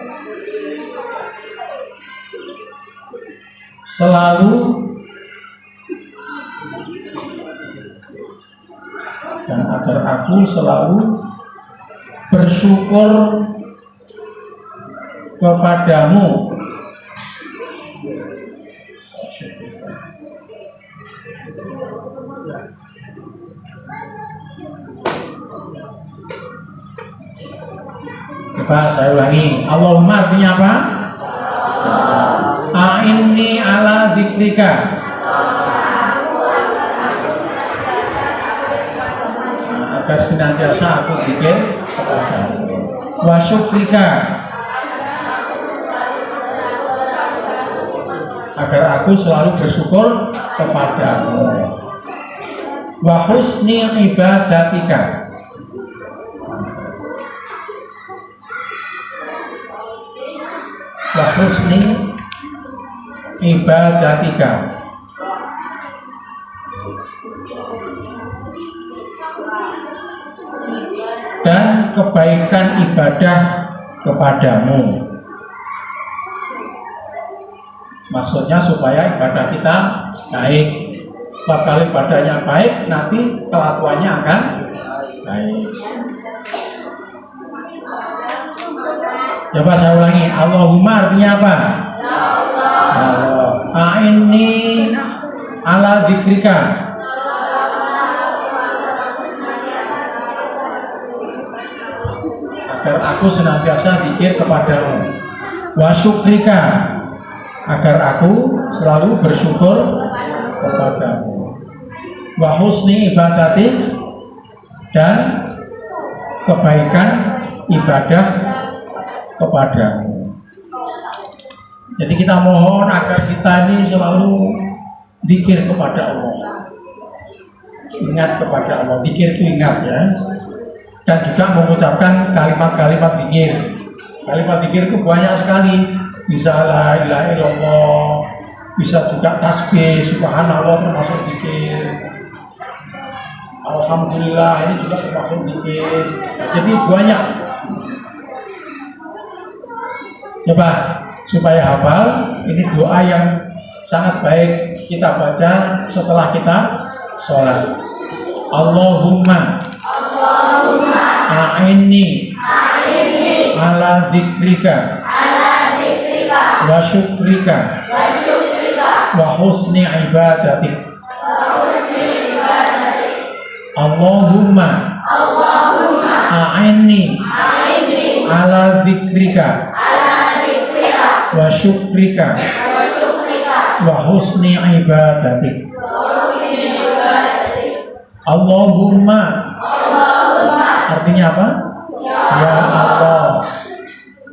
selalu bersyukur kepadamu. Coba saya ulangi. Allahumma artinya apa? A'inni ala dzikrika. Agar senantiasa aku zikir kepadamu. Wa syukrika. Agar aku selalu bersyukur kepadamu. Wa husni ibadatika. Wa husni ibadatika. Dan kebaikan ibadah kepadamu. Maksudnya supaya ibadah kita baik. Kalau ibadahnya baik, nanti kelakuannya akan baik. Coba saya ulangi. Allahumma artinya apa? Allah. Ini ala dzikrika. Agar aku senantiasa zikir kepadamu. Wa syukrika, agar aku selalu bersyukur kepadamu. Wa husni ibadatik, dan kebaikan ibadah kepadamu. Jadi kita mohon agar kita ini selalu zikir kepada Allah, ingat kepada Allah. Zikir itu ingat ya, dan juga mengucapkan kalimat-kalimat zikir. Kalimat zikir itu banyak sekali. Bisa la ilaha illallah, bisa juga tasbih, subhanallah termasuk zikir. Alhamdulillah ini juga termasuk zikir. Jadi banyak. Coba supaya hafal, ini doa yang sangat baik kita baca setelah kita sholat. Allahumma a'inni ala dzikrika wa syukrika wa husni ibadatik. Allahumma a'inni ala dzikrika wa syukrika wa husni ibadatik. Allahumma, artinya apa? Ya Allah,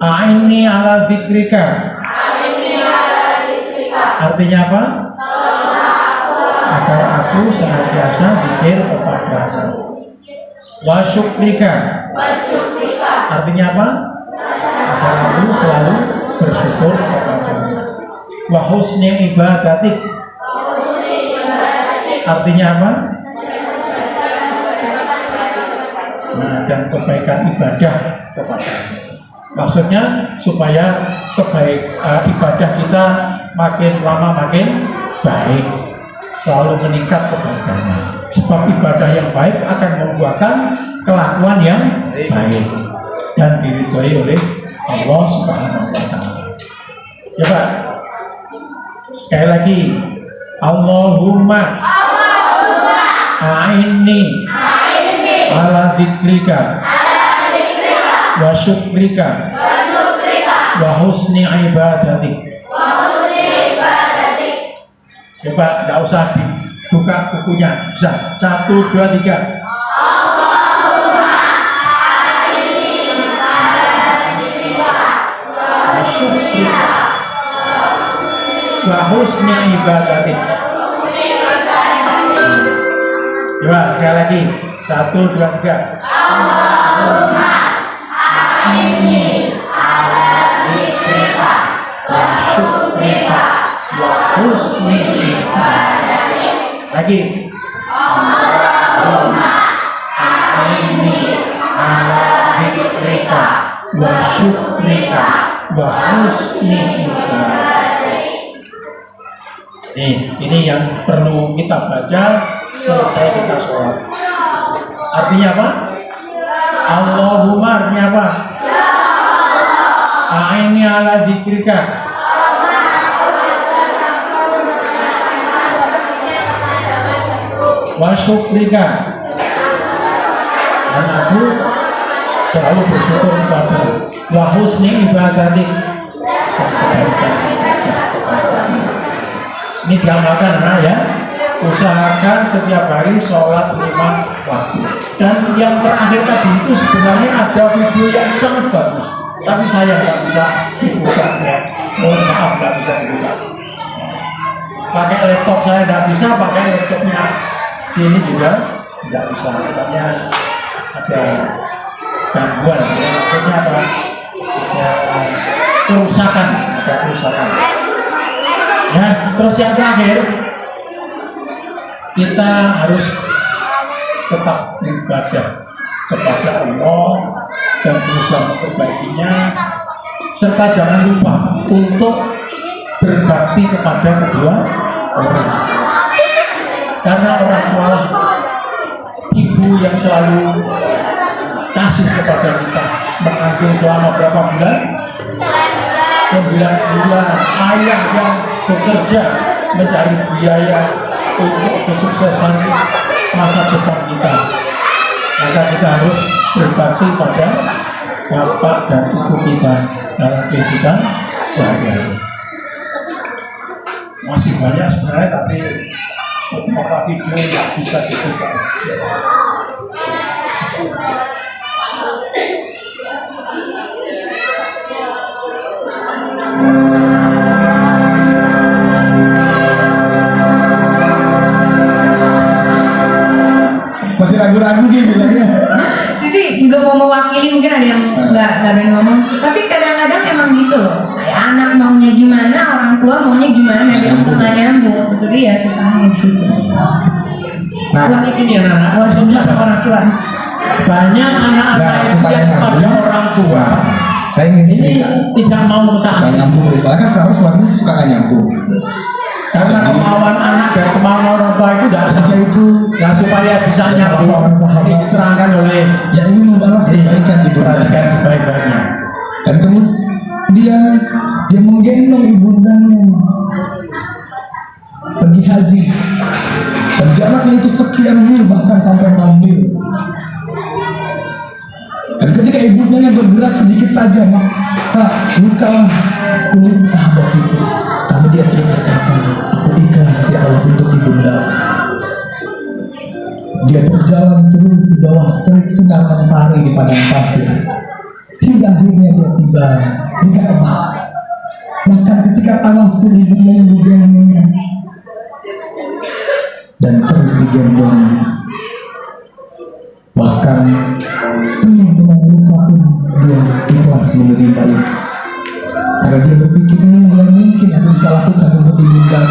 a'inni ala dzikrika, artinya apa? Agar aku senantiasa zikir kepadamu. Wa syukrika, artinya apa? Agar aku selalu bersyukur kepadamu. Wa husni ibadatik, artinya apa? Nah, dan kebaikan ibadah kepadamu. Maksudnya supaya ibadah kita makin lama makin baik, selalu meningkat kebaikannya. Sebab ibadah yang baik akan membuahkan kelakuan yang baik dan diridhoi oleh Allah Subhanahu wa Ta'ala. Coba sekali lagi. Allahumma a'inni ala dzikrika wa syukrika wa husni ibadatik. Coba nggak usah dibuka bukunya, bisa 1, 2, 3. Wa husni ibadatik. Coba sekali lagi, 1, 2, 3. Allahumma a'inni ala dzikrika wa syukrika wa husni ibadatik. Lagi. Allahumma a'inni ala dzikrika wa syukrika wa husni ibadatik. Ini yang perlu kita baca selesai kita sholat. Artinya apa? Allahumma artinya apa? A'inni ala dzikrika. Wa syukrika. Dan aku selalu bersyukur kepadamu. Wa husni ibadatik. Ini diamalkan ya. Usahakan setiap hari sholat 5 waktu. Dan yang terakhir tadi itu sebenarnya ada video yang sangat bagus, tapi saya nggak bisa dibuka ya. Mohon maaf nggak bisa dibuka. Pakai laptop saya nggak bisa, pakai laptopnya sini juga nggak bisa. Katanya ada gangguan. Maksudnya apa? Ya, kerusakan, ada kerusakan. Ya, terus yang terakhir, kita harus tetap beribadah kepada Allah dan berusaha memperbaikinya, serta jangan lupa untuk berbakti kepada kedua orang. Karena orang tua, ibu yang selalu kasih kepada kita, mengandung selama berapa bulan? 9 bulan. Ayah yang bekerja mencari biaya untuk kesuksesan masa depan kita. Maka kita harus berbakti pada bapak dan ibu kita dalam kehidupan sehari-hari. Masih banyak sebenarnya, tapi beberapa video yang bisa dibuka. Masih ragu-ragu gitu bilangnya. Sisi juga mau mewakili, mungkin ada yang nggak berani ngomong, tapi kadang-kadang emang gitu loh, kayak anak maunya gimana, orang tua maunya gimana, dia suka nggak nyambung, jadi ya susahnya di situ. Nah, Ulangi ini anak-anak, khususnya orang tua. Banyak anak-anak yang kepada orang tua saya ingin ini cerita tidak mau nggak mentaati. nyambung, soalnya kan sekarang suami suka nggak nyambung. Karena kemauan anak dan kemauan orang tua itu tidak sama. Ketika itu Nah, supaya bisa Ada nyambung, seorang sahabat diterangkan oleh yang ingin membalas kebaikan ibundanya, perhatikan sebaik-baiknya. dan kemudian dia menggendong ibundanya pergi haji, dan jaraknya itu sekian mil, bahkan sampai 6 mil. Dan ketika ibundanya bergerak sedikit saja, maka lukalah kulit sahabat itu. Tapi dia terus berkata, aku ikhlas ya Allah untuk ibunda. Dia berjalan terus di bawah terik sinar mentari di padang pasir, hingga akhirnya dia tiba di Ka'bah. Bahkan ketika tanah pun hidupnya yang digendongnya, dan terus digendongnya. Bahkan penuh dengan luka pun dia ikhlas menerima itu, karena dia berpikir ini yang mungkin aku bisa lakukan untuk ibunda.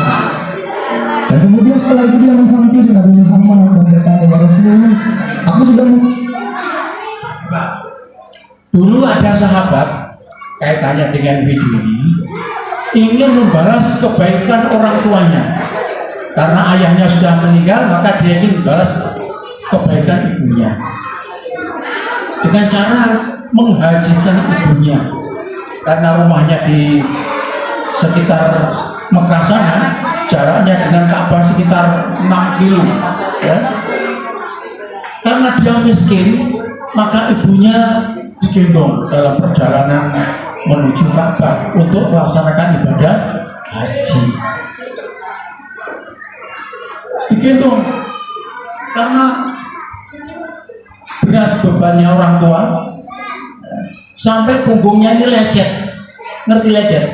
Dan kemudian setelah itu dia menghampiri Nabi Muhammad dan bertanya, ya Rasulullah, aku sudah Dulu ada sahabat kaitannya dengan video ini, ingin membalas kebaikan orang tuanya. Karena ayahnya sudah meninggal, maka dia ingin membalas kebaikan ibunya dengan cara menghajikan ibunya. Karena rumahnya di sekitar Mekah sana, jaraknya dengan Ka'bah sekitar 6 kilo, ya. Karena dia miskin, maka ibunya digendong dalam perjalanan menuju Ka'bah untuk melaksanakan ibadah haji. Digendong karena berat bebannya orang tua, sampai punggungnya ini lecet. Ngerti lecet?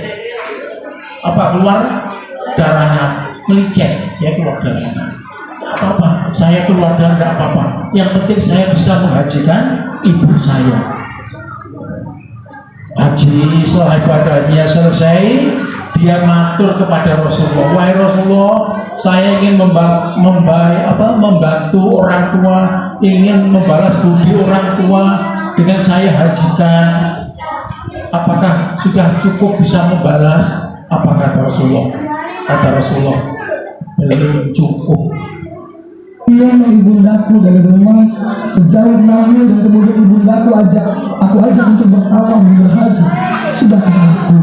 Apa, keluar darahnya, melicet, ya, keluar darahnya. Apa-apa, saya keluar darah tidak apa-apa. Yang penting saya bisa menghajikan ibu saya. Haji, setelah ibadahnya selesai, dia matur kepada Rasulullah, wahai Rasulullah, saya ingin membantu orang tua, ingin membalas budi orang tua dengan saya hajikan. Apakah sudah cukup bisa membalas? Apa kata Rasulullah? Kata Rasulullah, belum cukup. Dia ibundaku dari rumah sejauh 6 mil, dan kemudian ibundaku aku ajak untuk bertawaf dan berhaji. Sudahkah aku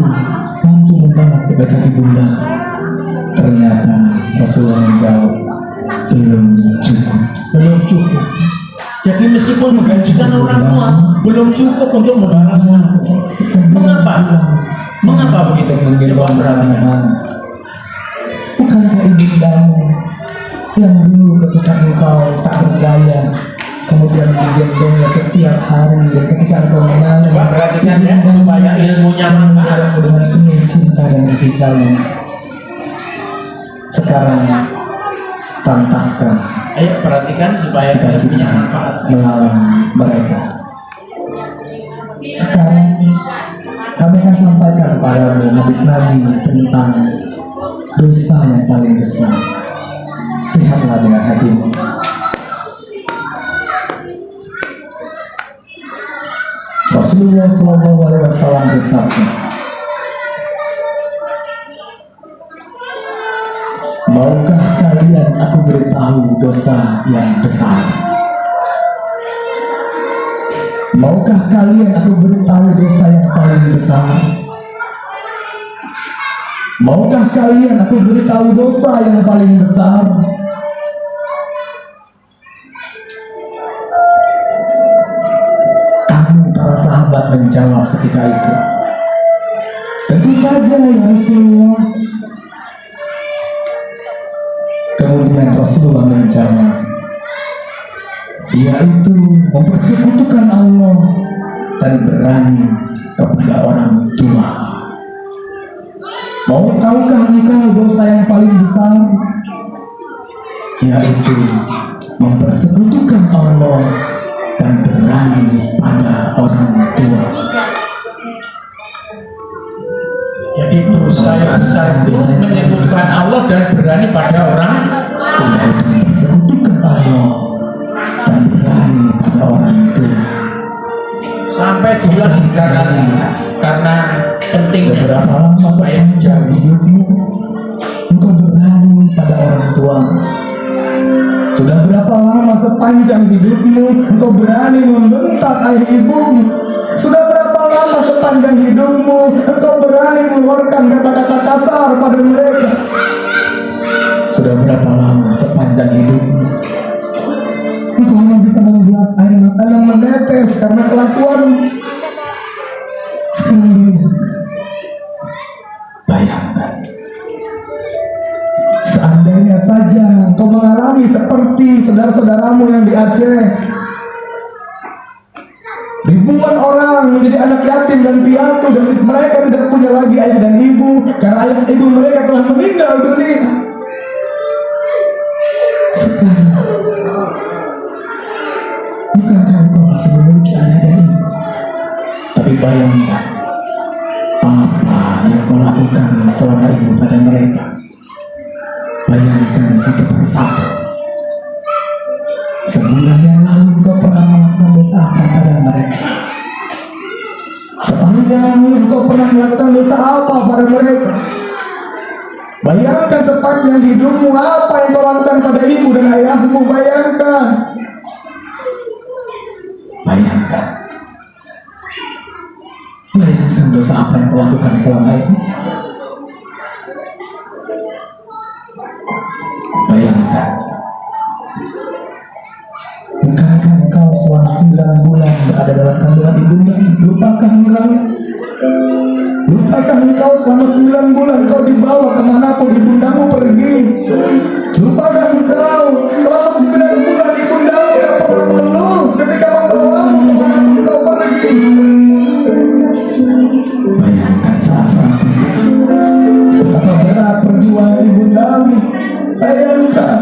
mampu membalas kebaikan ibunda? Ternyata Rasulullah menjawab, belum cukup. Belum cukup. Jadi meskipun menghajikan orang tua, belum cukup untuk membalas. Mengapa? Mengapa begitu? Menggendong kemana-mana. Bukankah ibundamu yang dulu ketika engkau tak berdaya, kemudian menggendongnya setiap hari, dan ketika engkau menangis, Perhatikan ya, supaya ilmunya manfaat. dengan penuh cinta dan kasih sayang. Sekarang pantaskan Ayo perhatikan supaya jika ilmunya kita manfaat. melawan mereka. Sekarang kami akan sampaikan kepadamu hadis Nabi tentang dosa yang paling besar. Lihatlah dengan hatimu. Rasulullah SAW bersabda, maukah kalian aku beritahu dosa yang besar? Maukah kalian aku beritahu dosa yang paling besar? Maukah kalian aku beritahu dosa yang paling besar? Para sahabat menjawab ketika itu, tentu saja ya Rasulullah. Kemudian Rasulullah menjawab, yaitu mempersekutukan Allah dan berani kepada orang tua. Tahukah engkau dosa yang paling besar? Yaitu mempersekutukan Allah dan berani pada orang tua. Jadi dosa yang besar itu menyebutkan Allah dan berani pada orang, Yaitu mempersekutukan Allah dan berani pada orang tua. sampai jelas karena pentingnya. Beberapa lama sepanjang hidupmu engkau berani pada orang tua. Sudah berapa lama sepanjang hidupmu engkau berani membentak ayah ibumu? Sudah berapa lama sepanjang hidupmu engkau berani mengeluarkan kata-kata kasar pada mereka? Sudah berapa lama sepanjang hidupmu engkau hanya bisa membuat air mata yang menetes karena kelakuanmu? Sekarang bayangkan, seandainya saja kau mengalami seperti saudara-saudaramu yang di Aceh. Ribuan orang menjadi anak yatim dan piatu, dan mereka tidak punya lagi ayah dan ibu karena ayah dan ibu mereka telah meninggal dunia. Sekarang, bukankah engkau masih memiliki ayah dan ibu? Tapi bayangkan apa yang kau lakukan selama ini pada mereka. Bayangkan satu persatu. Sebulan yang lalu kau pernah melakukan dosa apa pada mereka? Setahun yang lalu kau pernah melakukan dosa apa pada mereka? Bayangkan sepanjang hidupmu apa yang kau lakukan pada ibu dan ayahmu. Bayangkan. Bayangkan. Bayangkan dosa apa yang kau lakukan selama ini. Bayangkan. Bukankah engkau selama 9 bulan berada dalam kandungan ibunda? Lupakan engkau? Lupakan engkau selama 9 bulan engkau dibawa kemanapun ibundamu pergi? Lupakan engkau selama 9 bulan ibundamu tak pernah mengeluh ketika membawamu kemanapun engkau pergi? Bayangkan saat-saat itu betapa berat perjuangan ibundamu. Bayangkan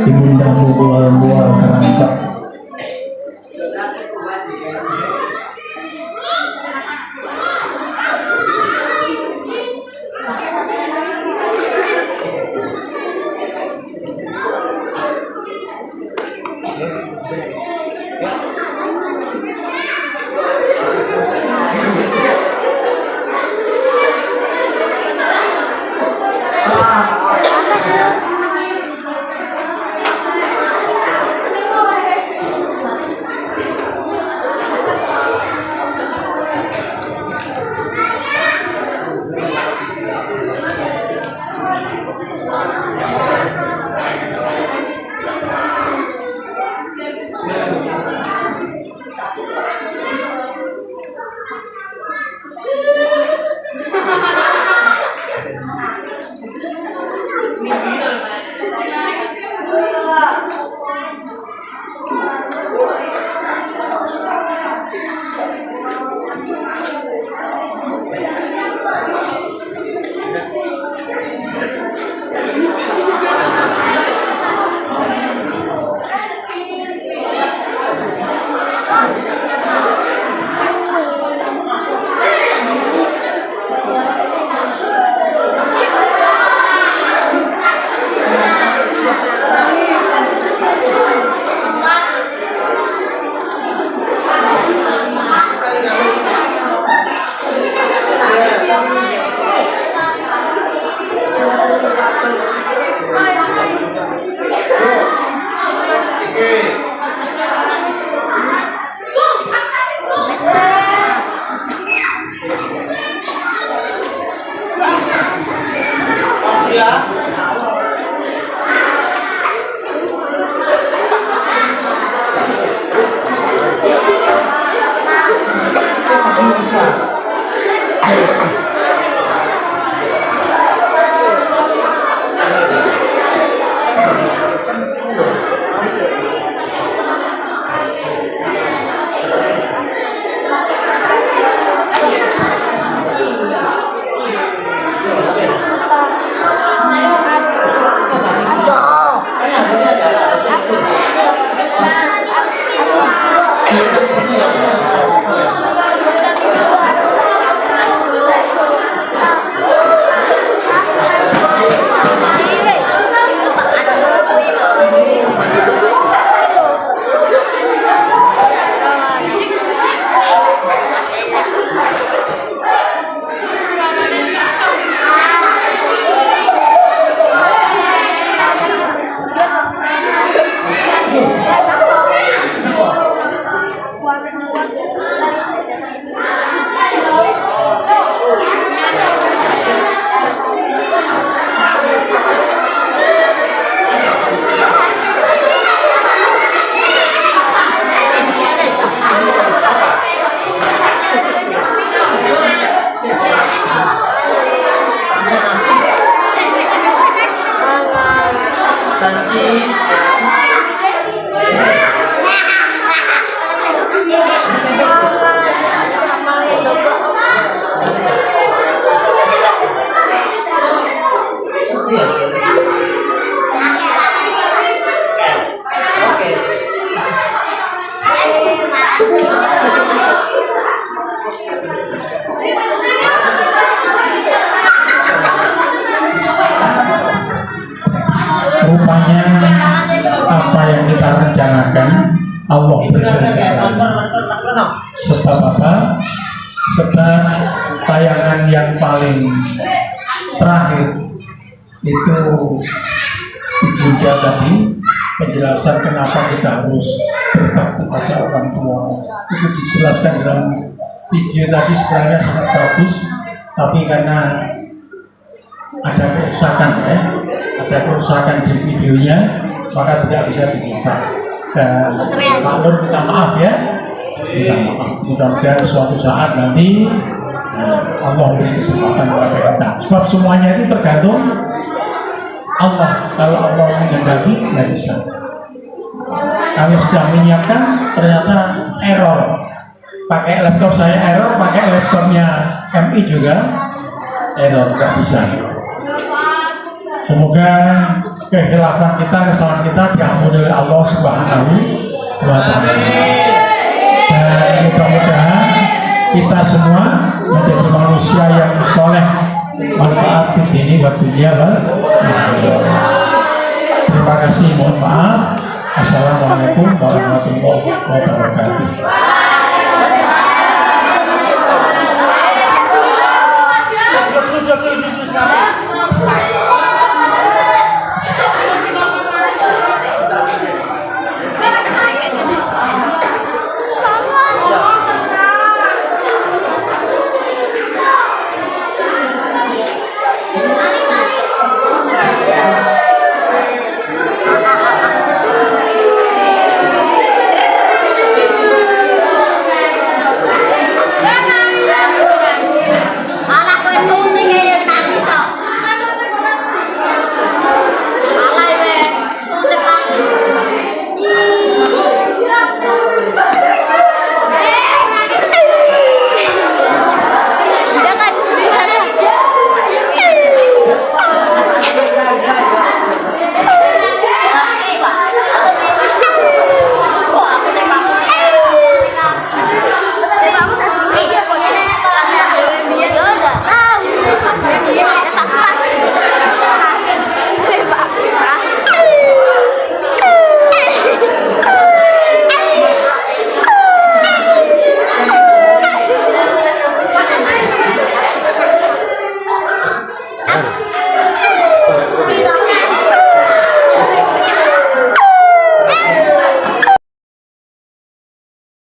ibundamu bual-bual kerangka. ya. Rupanya apa yang kita rencanakan Allah berkehendak. Sebab apa? Sebab tayangan yang paling terakhir itu Ibunda tadi penjelasan kenapa kita harus berbakti pada orang tua itu dijelaskan dalam video tadi. Sebenarnya sangat bagus, tapi karena ada kerusakan di videonya maka tidak bisa dibuka. Dan Pak Nur minta maaf ya, minta maaf. Mudah-mudahan suatu saat nanti Allah beri kesempatan kepada kita. Sebab semuanya itu tergantung Allah. Kalau Allah menghendaki tidak bisa. Kami sudah menyiapkan, ternyata error. Pakai laptop saya error, pakai laptopnya MI juga error, tidak bisa. Semoga kekhilafan kita, kesalahan kita diampuni oleh Allah Subhanahu wa Ta'ala. Dan mudah-mudahan kita semua menjadi manusia yang soleh, manfaat di sini buat dunia. Terima kasih, mohon maaf. Assalamualaikum warahmatullahi wabarakatuh.